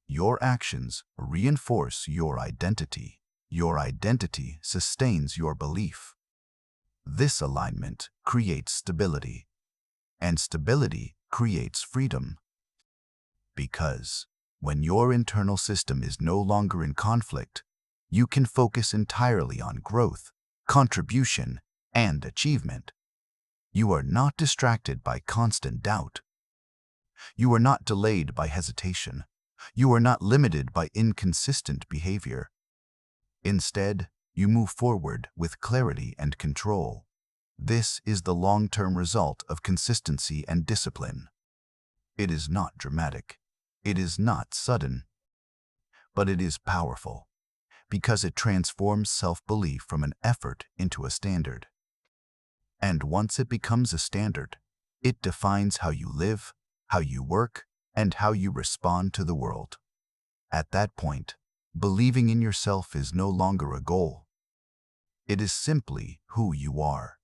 Speaker 1: Your actions reinforce your identity. Your identity sustains your belief. This alignment creates stability, and stability creates freedom. Because when your internal system is no longer in conflict, you can focus entirely on growth, contribution, and achievement. You are not distracted by constant doubt. You are not delayed by hesitation. You are not limited by inconsistent behavior. Instead, you move forward with clarity and control. This is the long-term result of consistency and discipline. It is not dramatic. It is not sudden. But it is powerful, because it transforms self-belief from an effort into a standard. And once it becomes a standard, it defines how you live, how you work, and how you respond to the world. At that point, believing in yourself is no longer a goal. It is simply who you are.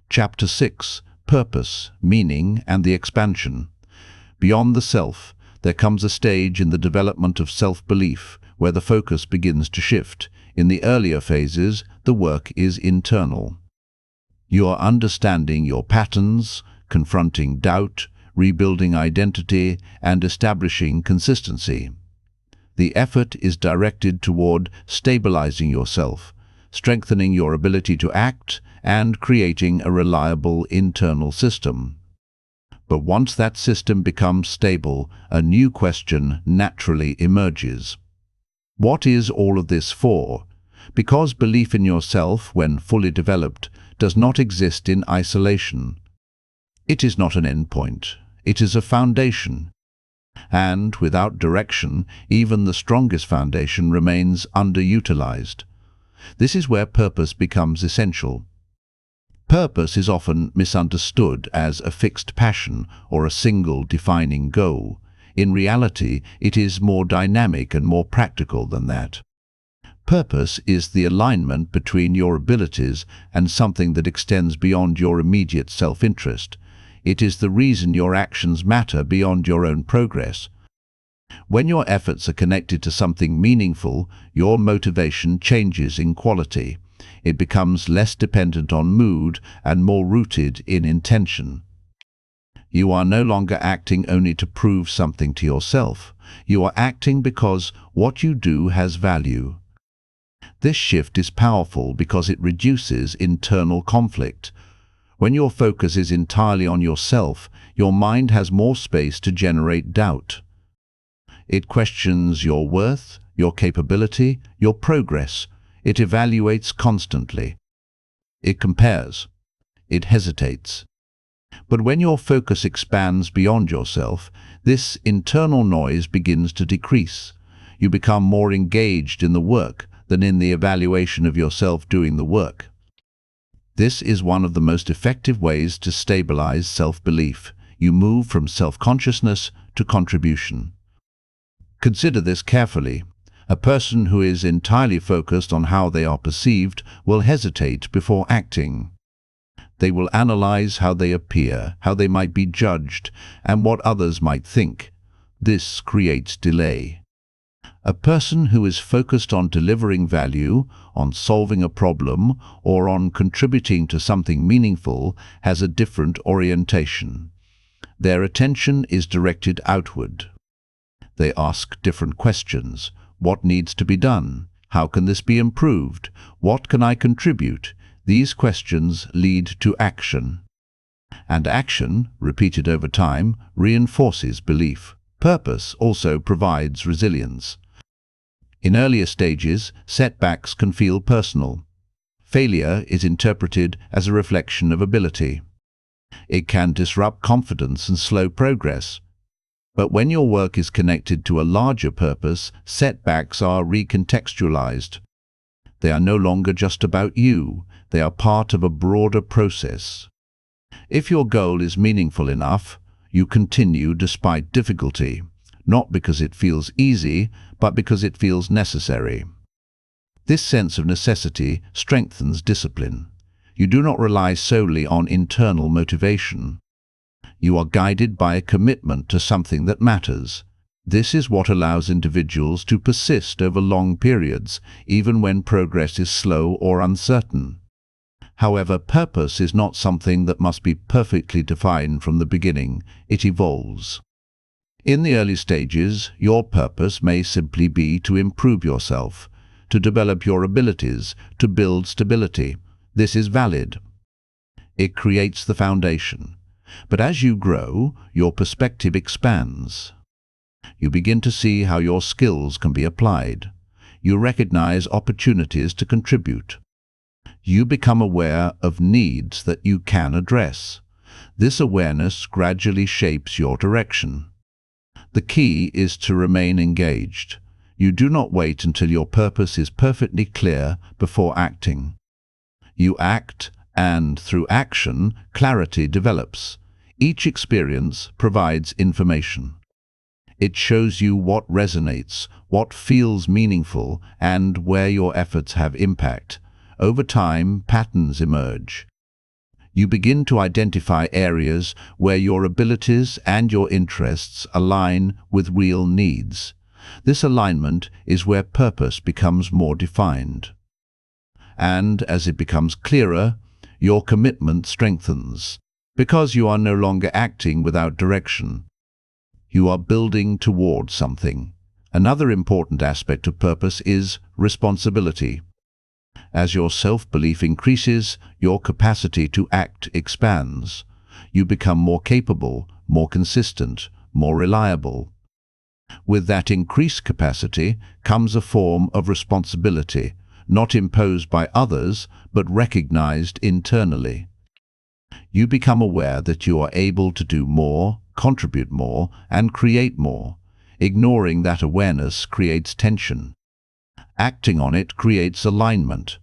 Speaker 2: Chapter 6: Purpose, Meaning, and the Expansion. Beyond the self, there comes a stage in the development of self-belief where the focus begins to shift. In the earlier phases, the work is internal. You are understanding your patterns, confronting doubt, rebuilding identity, and establishing consistency. The effort is directed toward stabilizing yourself, strengthening your ability to act, and creating a reliable internal system. But once that system becomes stable, a new question naturally emerges. What is all of this for? Because belief in yourself, when fully developed, does not exist in isolation. It is not an endpoint. It is a foundation. And without direction, even the strongest foundation remains underutilized. This is where purpose becomes essential. Purpose is often misunderstood as a fixed passion or a single defining goal. In reality, it is more dynamic and more practical than that. Purpose is the alignment between your abilities and something that extends beyond your immediate self-interest. It is the reason your actions matter beyond your own progress. When your efforts are connected to something meaningful, your motivation changes in quality. It becomes less dependent on mood and more rooted in intention. You are no longer acting only to prove something to yourself. You are acting because what you do has value. This shift is powerful because it reduces internal conflict. When your focus is entirely on yourself, your mind has more space to generate doubt. It questions your worth, your capability, your progress. It evaluates constantly. It compares. It hesitates. But when your focus expands beyond yourself, this internal noise begins to decrease. You become more engaged in the work than in the evaluation of yourself doing the work. This is one of the most effective ways to stabilize self-belief. You move from self-consciousness to contribution. Consider this carefully. A person who is entirely focused on how they are perceived will hesitate before acting. They will analyze how they appear, how they might be judged, and what others might think. This creates delay. A person who is focused on delivering value, on solving a problem, or on contributing to something meaningful has a different orientation. Their attention is directed outward. They ask different questions. What needs to be done? How can this be improved? What can I contribute? These questions lead to action. And action, repeated over time, reinforces belief. Purpose also provides resilience. In earlier stages, setbacks can feel personal. Failure is interpreted as a reflection of ability. It can disrupt confidence and slow progress. But when your work is connected to a larger purpose, setbacks are recontextualized. They are no longer just about you. They are part of a broader process. If your goal is meaningful enough, you continue despite difficulty, not because it feels easy, but because it feels necessary. This sense of necessity strengthens discipline. You do not rely solely on internal motivation. You are guided by a commitment to something that matters. This is what allows individuals to persist over long periods, even when progress is slow or uncertain. However, purpose is not something that must be perfectly defined from the beginning. It evolves. In the early stages, your purpose may simply be to improve yourself, to develop your abilities, to build stability. This is valid. It creates the foundation. But as you grow, your perspective expands. You begin to see how your skills can be applied. You recognize opportunities to contribute. You become aware of needs that you can address. This awareness gradually shapes your direction. The key is to remain engaged. You do not wait until your purpose is perfectly clear before acting. You act, and through action, clarity develops. Each experience provides information. It shows you what resonates, what feels meaningful, and where your efforts have impact. Over time, patterns emerge. You begin to identify areas where your abilities and your interests align with real needs. This alignment is where purpose becomes more defined. And as it becomes clearer, your commitment strengthens. Because you are no longer acting without direction. You are building toward something. Another important aspect of purpose is responsibility. As your self-belief increases, your capacity to act expands. You become more capable, more consistent, more reliable. With that increased capacity comes a form of responsibility, not imposed by others, but recognized internally. You become aware that you are able to do more, contribute more, and create more. Ignoring that awareness creates tension. Acting on it creates alignment.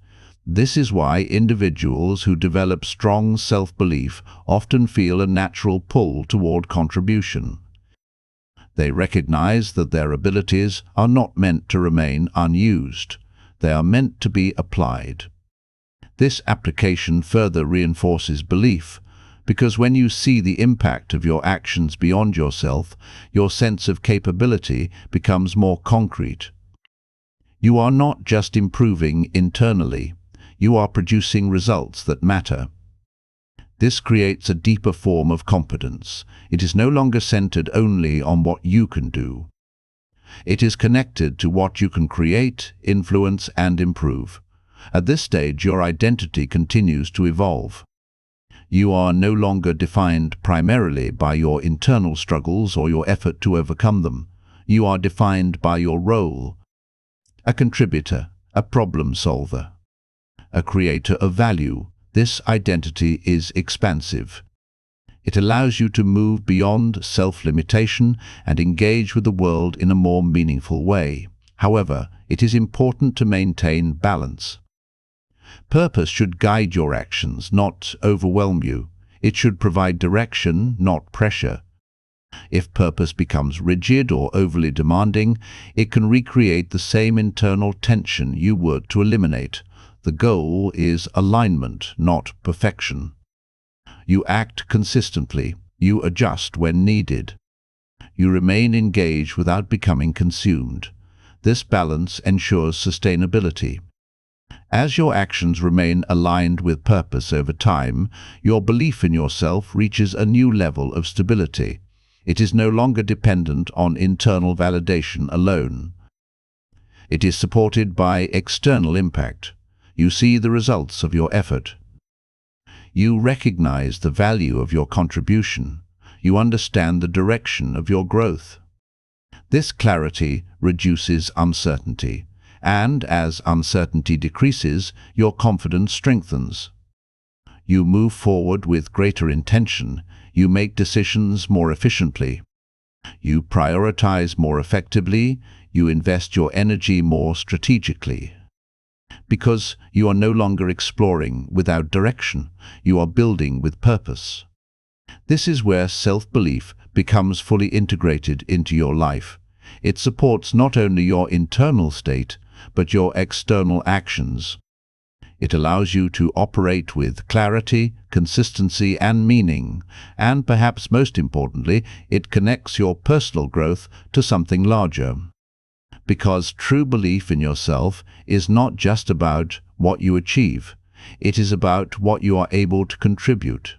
Speaker 2: This is why individuals who develop strong self-belief often feel a natural pull toward contribution. They recognize that their abilities are not meant to remain unused. They are meant to be applied. This application further reinforces belief, because when you see the impact of your actions beyond yourself, your sense of capability becomes more concrete. You are not just improving internally, you are producing results that matter. This creates a deeper form of confidence. It is no longer centered only on what you can do. It is connected to what you can create, influence, and improve. At this stage, your identity continues to evolve. You are no longer defined primarily by your internal struggles or your effort to overcome them. You are defined by your role: a contributor, a problem solver, a creator of value. This identity is expansive. It allows you to move beyond self-limitation and engage with the world in a more meaningful way. However, it is important to maintain balance. Purpose should guide your actions, not overwhelm you. It should provide direction, not pressure. If purpose becomes rigid or overly demanding, it can recreate the same internal tension you work to eliminate. The goal is alignment, not perfection. You act consistently. You adjust when needed. You remain engaged without becoming consumed. This balance ensures sustainability. As your actions remain aligned with purpose over time, your belief in yourself reaches a new level of stability. It is no longer dependent on internal validation alone. It is supported by external impact. You see the results of your effort. You recognize the value of your contribution. You understand the direction of your growth. This clarity reduces uncertainty, and as uncertainty decreases, your confidence strengthens. You move forward with greater intention. You make decisions more efficiently. You prioritize more effectively. You invest your energy more strategically. Because you are no longer exploring without direction, you are building with purpose. This is where self-belief becomes fully integrated into your life. It supports not only your internal state, but your external actions. It allows you to operate with clarity, consistency, and meaning, and perhaps most importantly, it connects your personal growth to something larger. Because true belief in yourself is not just about what you achieve, it is about what you are able to contribute.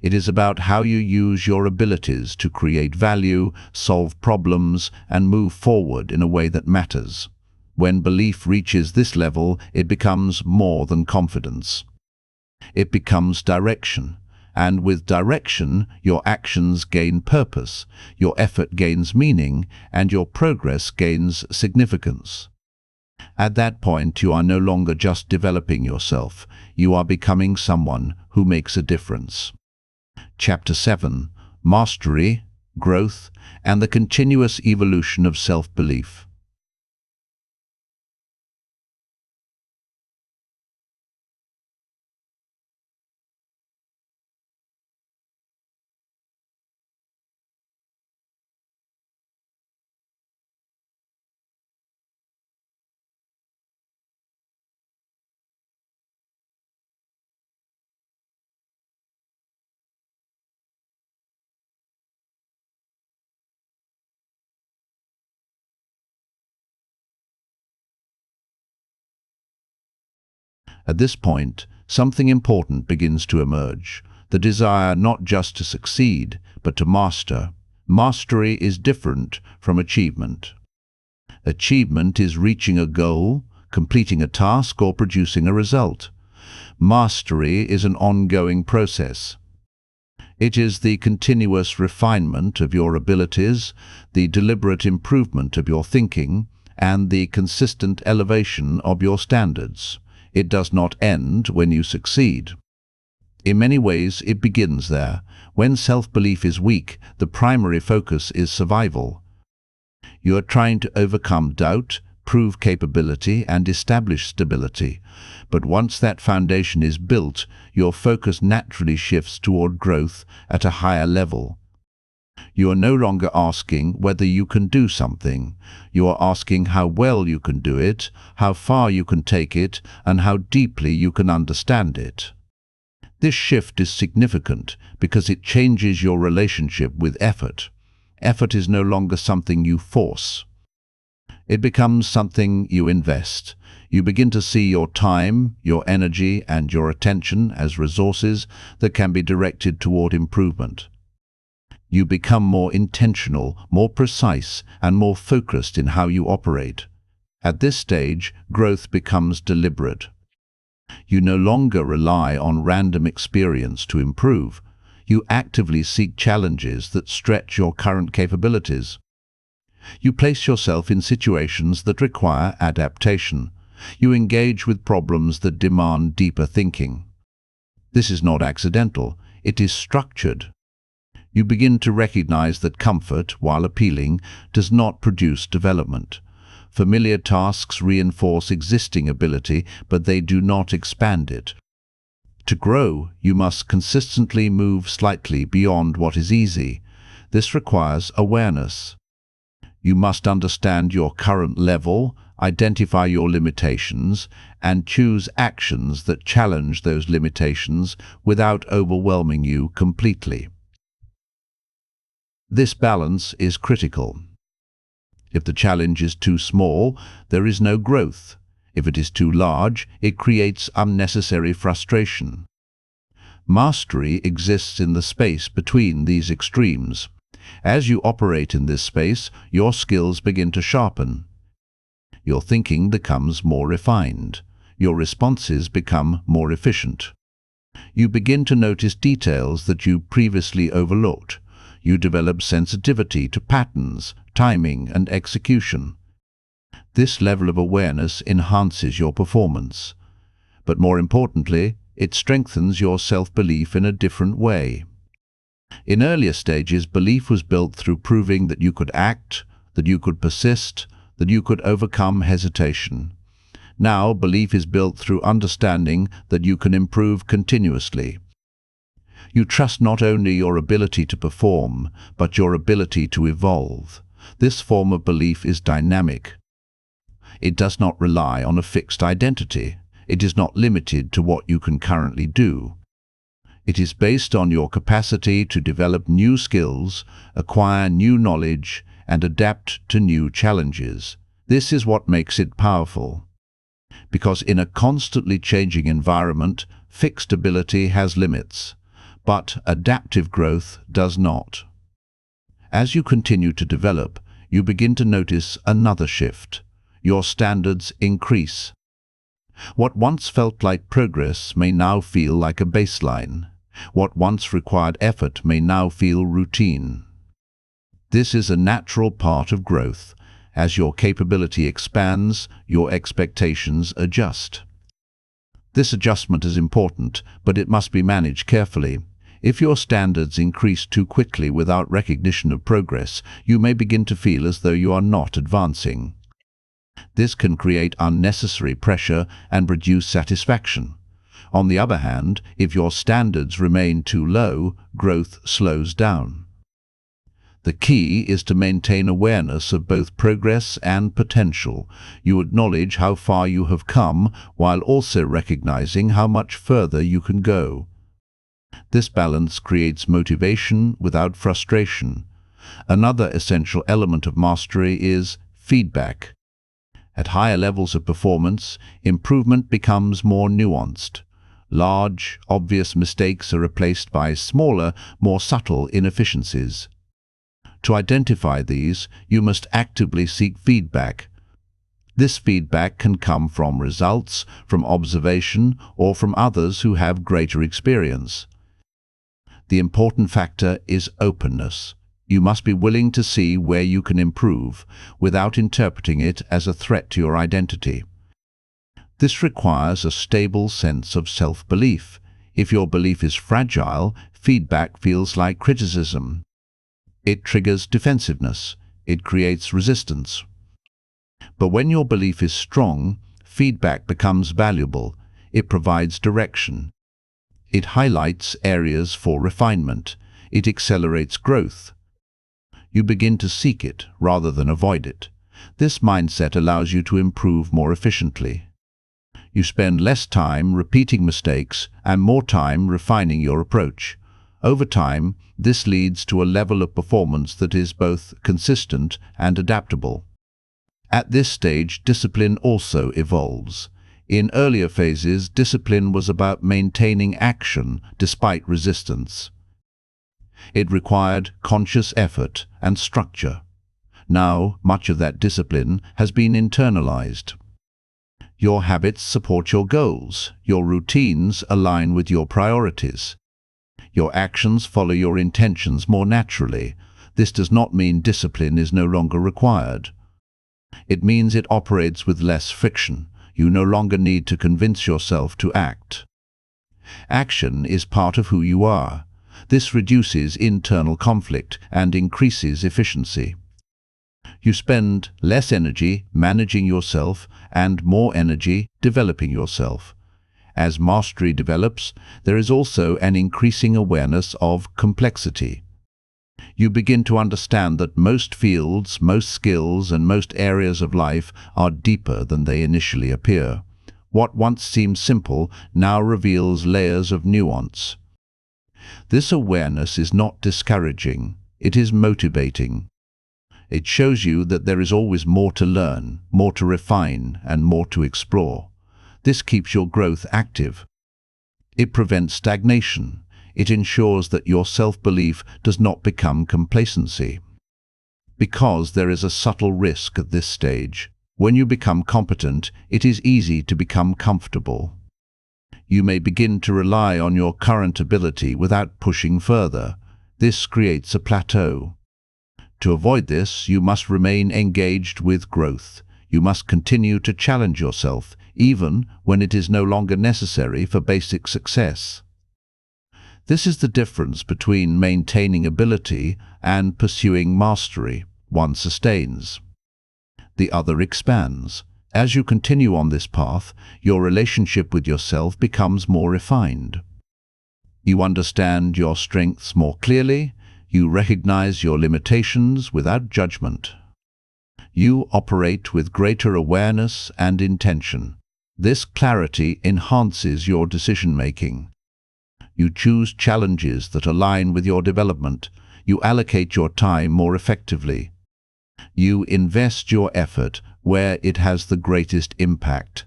Speaker 2: It is about how you use your abilities to create value, solve problems, and move forward in a way that matters. When belief reaches this level, it becomes more than confidence. It becomes direction, and with direction, your actions gain purpose, your effort gains meaning, and your progress gains significance. At that point, you are no longer just developing yourself, you are becoming someone who makes a difference. Chapter 7: Mastery, Growth, and the Continuous Evolution of Self-Belief. At this point, something important begins to emerge, the desire not just to succeed, but to master. Mastery is different from achievement. Achievement is reaching a goal, completing a task, or producing a result. Mastery is an ongoing process. It is the continuous refinement of your abilities, the deliberate improvement of your thinking, and the consistent elevation of your standards. It does not end when you succeed. In many ways, it begins there. When self-belief is weak, the primary focus is survival. You are trying to overcome doubt, prove capability, and establish stability. But once that foundation is built, your focus naturally shifts toward growth at a higher level. You are no longer asking whether you can do something. You are asking how well you can do it, how far you can take it, and how deeply you can understand it. This shift is significant because it changes your relationship with effort. Effort is no longer something you force. It becomes something you invest. You begin to see your time, your energy, and your attention as resources that can be directed toward improvement. You become more intentional, more precise, and more focused in how you operate. At this stage, growth becomes deliberate. You no longer rely on random experience to improve. You actively seek challenges that stretch your current capabilities. You place yourself in situations that require adaptation. You engage with problems that demand deeper thinking. This is not accidental, it is structured. You begin to recognize that comfort, while appealing, does not produce development. Familiar tasks reinforce existing ability, but they do not expand it. To grow, you must consistently move slightly beyond what is easy. This requires awareness. You must understand your current level, identify your limitations, and choose actions that challenge those limitations without overwhelming you completely. This balance is critical. If the challenge is too small, there is no growth. If it is too large, it creates unnecessary frustration. Mastery exists in the space between these extremes. As you operate in this space, your skills begin to sharpen. Your thinking becomes more refined. Your responses become more efficient. You begin to notice details that you previously overlooked. You develop sensitivity to patterns, timing, and execution. This level of awareness enhances your performance. But more importantly, it strengthens your self-belief in a different way. In earlier stages, belief was built through proving that you could act, that you could persist, that you could overcome hesitation. Now, belief is built through understanding that you can improve continuously. You trust not only your ability to perform, but your ability to evolve. This form of belief is dynamic. It does not rely on a fixed identity. It is not limited to what you can currently do. It is based on your capacity to develop new skills, acquire new knowledge, and adapt to new challenges. This is what makes it powerful. Because in a constantly changing environment, fixed ability has limits, but adaptive growth does not. As you continue to develop, you begin to notice another shift. Your standards increase. What once felt like progress may now feel like a baseline. What once required effort may now feel routine. This is a natural part of growth. As your capability expands, your expectations adjust. This adjustment is important, but it must be managed carefully. If your standards increase too quickly without recognition of progress, you may begin to feel as though you are not advancing. This can create unnecessary pressure and reduce satisfaction. On the other hand, if your standards remain too low, growth slows down. The key is to maintain awareness of both progress and potential. You acknowledge how far you have come while also recognizing how much further you can go. This balance creates motivation without frustration. Another essential element of mastery is feedback. At higher levels of performance, improvement becomes more nuanced. Large, obvious mistakes are replaced by smaller, more subtle inefficiencies. To identify these, you must actively seek feedback. This feedback can come from results, from observation, or from others who have greater experience. The important factor is openness. You must be willing to see where you can improve, without interpreting it as a threat to your identity. This requires a stable sense of self-belief. If your belief is fragile, feedback feels like criticism. It triggers defensiveness. It creates resistance. But when your belief is strong, feedback becomes valuable. It provides direction. It highlights areas for refinement. It accelerates growth. You begin to seek it rather than avoid it. This mindset allows you to improve more efficiently. You spend less time repeating mistakes and more time refining your approach. Over time, this leads to a level of performance that is both consistent and adaptable. At this stage, discipline also evolves. In earlier phases, discipline was about maintaining action despite resistance. It required conscious effort and structure. Now, much of that discipline has been internalized. Your habits support your goals. Your routines align with your priorities. Your actions follow your intentions more naturally. This does not mean discipline is no longer required. It means it operates with less friction. You no longer need to convince yourself to act. Action is part of who you are. This reduces internal conflict and increases efficiency. You spend less energy managing yourself and more energy developing yourself. As mastery develops, there is also an increasing awareness of complexity. You begin to understand that most fields, most skills, and most areas of life are deeper than they initially appear. What once seemed simple now reveals layers of nuance. This awareness is not discouraging, it is motivating. It shows you that there is always more to learn, more to refine, and more to explore. This keeps your growth active. It prevents stagnation. It ensures that your self-belief does not become complacency. Because there is a subtle risk at this stage. When you become competent, it is easy to become comfortable. You may begin to rely on your current ability without pushing further. This creates a plateau. To avoid this, you must remain engaged with growth. You must continue to challenge yourself, even when it is no longer necessary for basic success. This is the difference between maintaining ability and pursuing mastery. One sustains. The other expands. As you continue on this path, your relationship with yourself becomes more refined. You understand your strengths more clearly. You recognize your limitations without judgment. You operate with greater awareness and intention. This clarity enhances your decision-making. You choose challenges that align with your development. You allocate your time more effectively. You invest your effort where it has the greatest impact.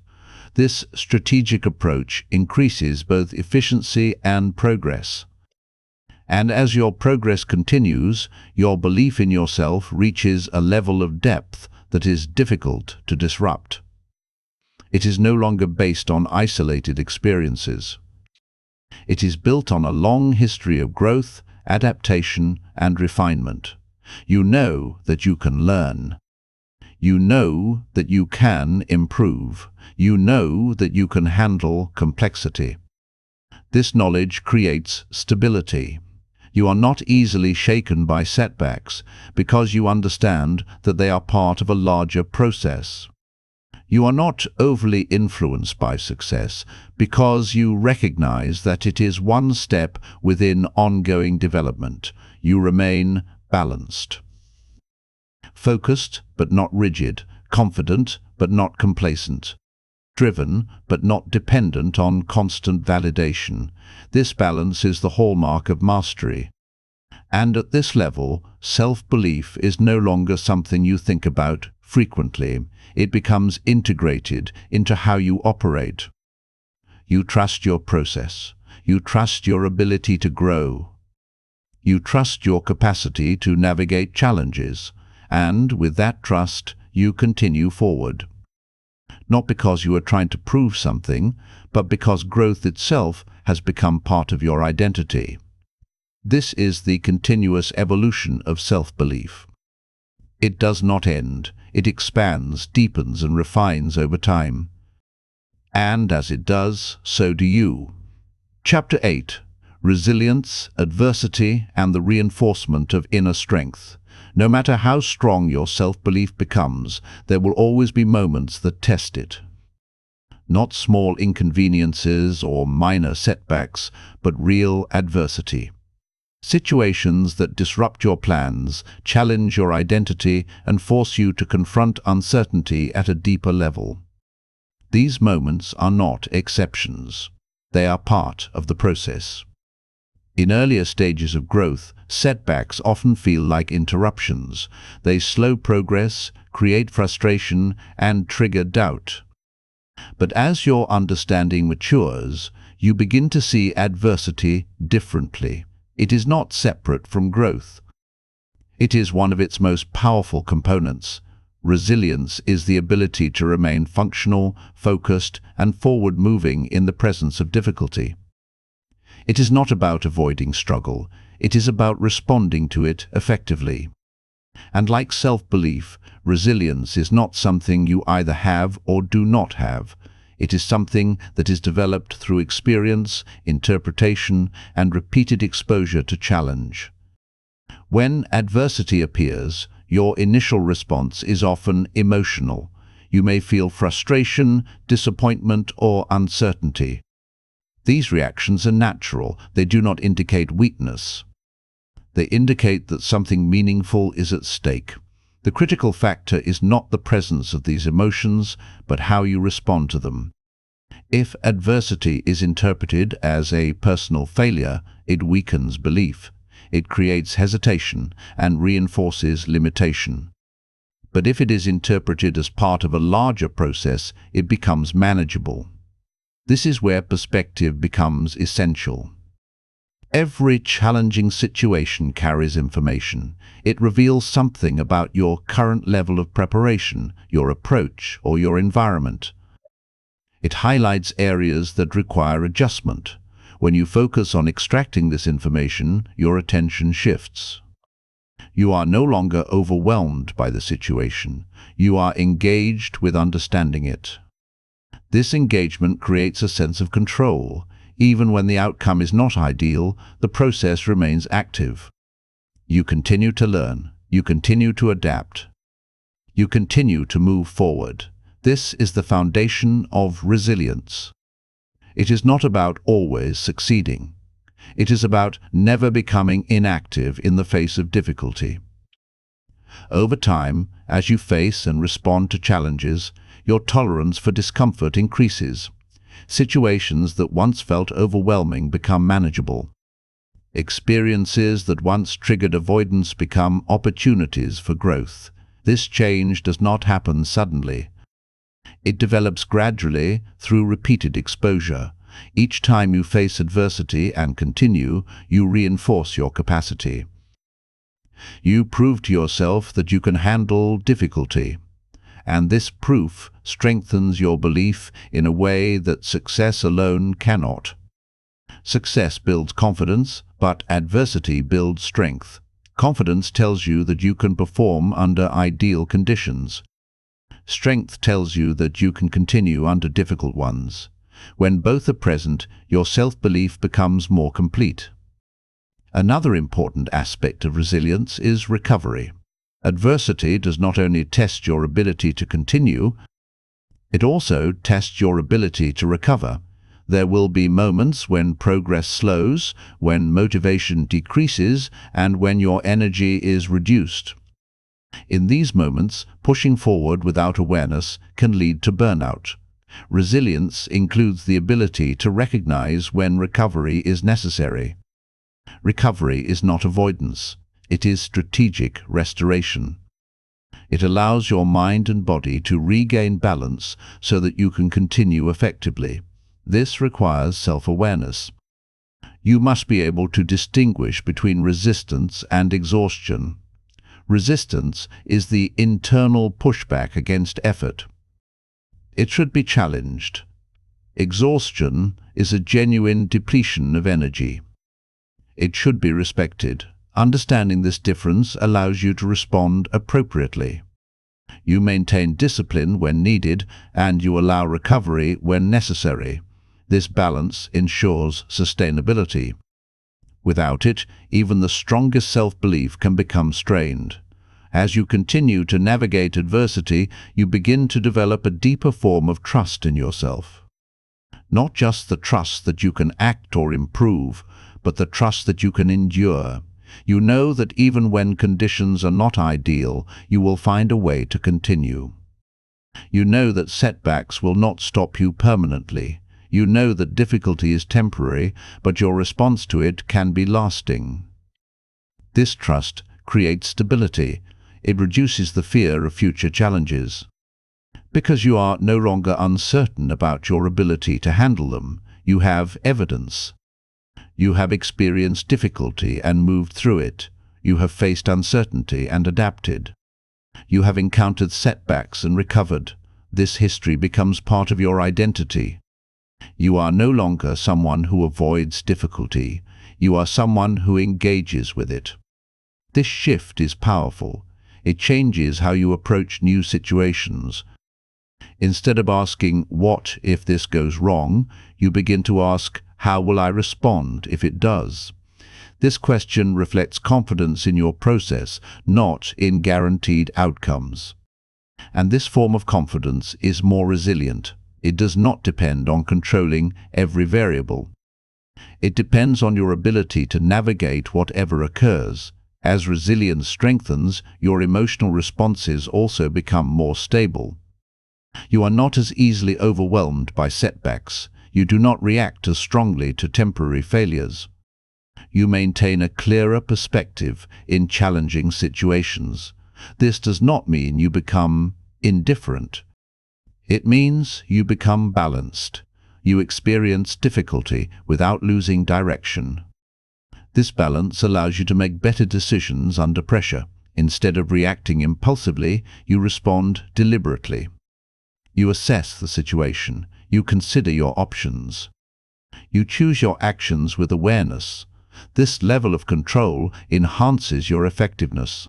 Speaker 2: This strategic approach increases both efficiency and progress. And as your progress continues, your belief in yourself reaches a level of depth that is difficult to disrupt. It is no longer based on isolated experiences. It is built on a long history of growth, adaptation, and refinement. You know that you can learn. You know that you can improve. You know that you can handle complexity. This knowledge creates stability. You are not easily shaken by setbacks because you understand that they are part of a larger process. You are not overly influenced by success because you recognize that it is one step within ongoing development. You remain balanced. Focused but not rigid, confident but not complacent, driven but not dependent on constant validation. This balance is the hallmark of mastery. And at this level, self-belief is no longer something you think about frequently. It becomes integrated into how you operate. You trust your process. You trust your ability to grow. You trust your capacity to navigate challenges. And with that trust, you continue forward. Not because you are trying to prove something, but because growth itself has become part of your identity. This is the continuous evolution of self-belief. It does not end. It expands, deepens, and refines over time. And as it does, so do you. Chapter 8. Resilience, Adversity, and the Reinforcement of Inner Strength. No matter how strong your self-belief becomes, there will always be moments that test it. Not small inconveniences or minor setbacks, but real adversity. Situations that disrupt your plans, challenge your identity, and force you to confront uncertainty at a deeper level. These moments are not exceptions. They are part of the process. In earlier stages of growth, setbacks often feel like interruptions. They slow progress, create frustration, and trigger doubt. But as your understanding matures, you begin to see adversity differently. It is not separate from growth. It is one of its most powerful components. Resilience is the ability to remain functional, focused, and forward-moving in the presence of difficulty. It is not about avoiding struggle. It is about responding to it effectively. And like self-belief, resilience is not something you either have or do not have. It is something that is developed through experience, interpretation, and repeated exposure to challenge. When adversity appears, your initial response is often emotional. You may feel frustration, disappointment, or uncertainty. These reactions are natural. They do not indicate weakness. They indicate that something meaningful is at stake. The critical factor is not the presence of these emotions, but how you respond to them. If adversity is interpreted as a personal failure, it weakens belief. It creates hesitation and reinforces limitation. But if it is interpreted as part of a larger process, it becomes manageable. This is where perspective becomes essential. Every challenging situation carries information. It reveals something about your current level of preparation, your approach, or your environment. It highlights areas that require adjustment. When you focus on extracting this information, your attention shifts. You are no longer overwhelmed by the situation. You are engaged with understanding it. This engagement creates a sense of control. Even when the outcome is not ideal, the process remains active. You continue to learn. You continue to adapt. You continue to move forward. This is the foundation of resilience. It is not about always succeeding. It is about never becoming inactive in the face of difficulty. Over time, as you face and respond to challenges, your tolerance for discomfort increases. Situations that once felt overwhelming become manageable. Experiences that once triggered avoidance become opportunities for growth. This change does not happen suddenly. It develops gradually through repeated exposure. Each time you face adversity and continue, you reinforce your capacity. You prove to yourself that you can handle difficulty. And this proof strengthens your belief in a way that success alone cannot. Success builds confidence, but adversity builds strength. Confidence tells you that you can perform under ideal conditions. Strength tells you that you can continue under difficult ones. When both are present, your self-belief becomes more complete. Another important aspect of resilience is recovery. Adversity does not only test your ability to continue, it also tests your ability to recover. There will be moments when progress slows, when motivation decreases, and when your energy is reduced. In these moments, pushing forward without awareness can lead to burnout. Resilience includes the ability to recognize when recovery is necessary. Recovery is not avoidance. It is strategic restoration. It allows your mind and body to regain balance so that you can continue effectively. This requires self-awareness. You must be able to distinguish between resistance and exhaustion. Resistance is the internal pushback against effort. It should be challenged. Exhaustion is a genuine depletion of energy. It should be respected. Understanding this difference allows you to respond appropriately. You maintain discipline when needed, and you allow recovery when necessary. This balance ensures sustainability. Without it, even the strongest self-belief can become strained. As you continue to navigate adversity, you begin to develop a deeper form of trust in yourself. Not just the trust that you can act or improve, but the trust that you can endure. You know that even when conditions are not ideal, you will find a way to continue. You know that setbacks will not stop you permanently. You know that difficulty is temporary, but your response to it can be lasting. This trust creates stability. It reduces the fear of future challenges. Because you are no longer uncertain about your ability to handle them, you have evidence. You have experienced difficulty and moved through it. You have faced uncertainty and adapted. You have encountered setbacks and recovered. This history becomes part of your identity. You are no longer someone who avoids difficulty. You are someone who engages with it. This shift is powerful. It changes how you approach new situations. Instead of asking, "What if this goes wrong?" you begin to ask, "How will I respond if it does?" This question reflects confidence in your process, not in guaranteed outcomes. And this form of confidence is more resilient. It does not depend on controlling every variable. It depends on your ability to navigate whatever occurs. As resilience strengthens, your emotional responses also become more stable. You are not as easily overwhelmed by setbacks. You do not react as strongly to temporary failures. You maintain a clearer perspective in challenging situations. This does not mean you become indifferent. It means you become balanced. You experience difficulty without losing direction. This balance allows you to make better decisions under pressure. Instead of reacting impulsively, you respond deliberately. You assess the situation. You consider your options. You choose your actions with awareness. This level of control enhances your effectiveness.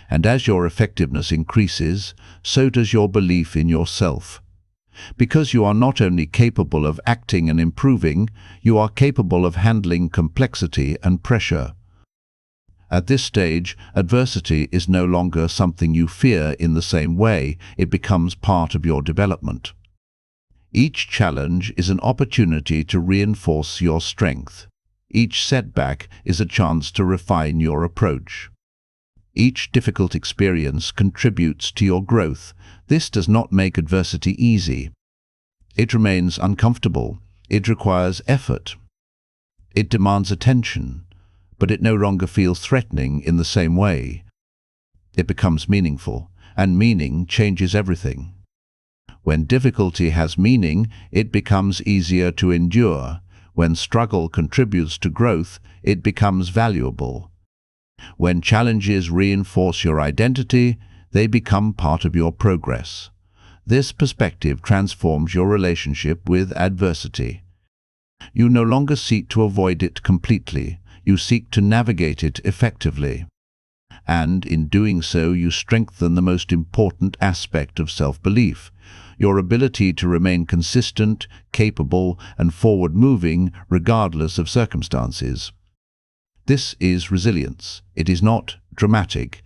Speaker 2: And as your effectiveness increases, so does your belief in yourself. Because you are not only capable of acting and improving, you are capable of handling complexity and pressure. At this stage, adversity is no longer something you fear in the same way. It becomes part of your development. Each challenge is an opportunity to reinforce your strength. Each setback is a chance to refine your approach. Each difficult experience contributes to your growth. This does not make adversity easy. It remains uncomfortable. It requires effort. It demands attention, but it no longer feels threatening in the same way. It becomes meaningful, and meaning changes everything. When difficulty has meaning, it becomes easier to endure. When struggle contributes to growth, it becomes valuable. When challenges reinforce your identity, they become part of your progress. This perspective transforms your relationship with adversity. You no longer seek to avoid it completely. You seek to navigate it effectively. And in doing so, you strengthen the most important aspect of self-belief, your ability to remain consistent, capable, and forward-moving regardless of circumstances. This is resilience. It is not dramatic.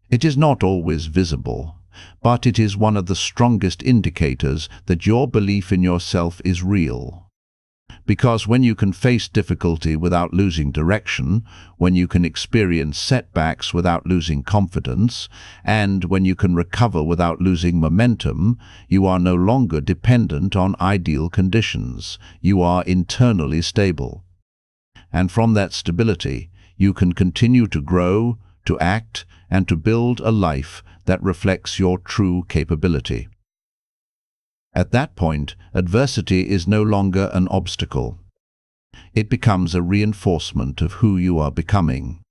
Speaker 2: It is not always visible, but it is one of the strongest indicators that your belief in yourself is real. Because when you can face difficulty without losing direction, when you can experience setbacks without losing confidence, and when you can recover without losing momentum, you are no longer dependent on ideal conditions. You are internally stable. And from that stability, you can continue to grow, to act, and to build a life that reflects your true capability. At that point, adversity is no longer an obstacle. It becomes a reinforcement of who you are becoming.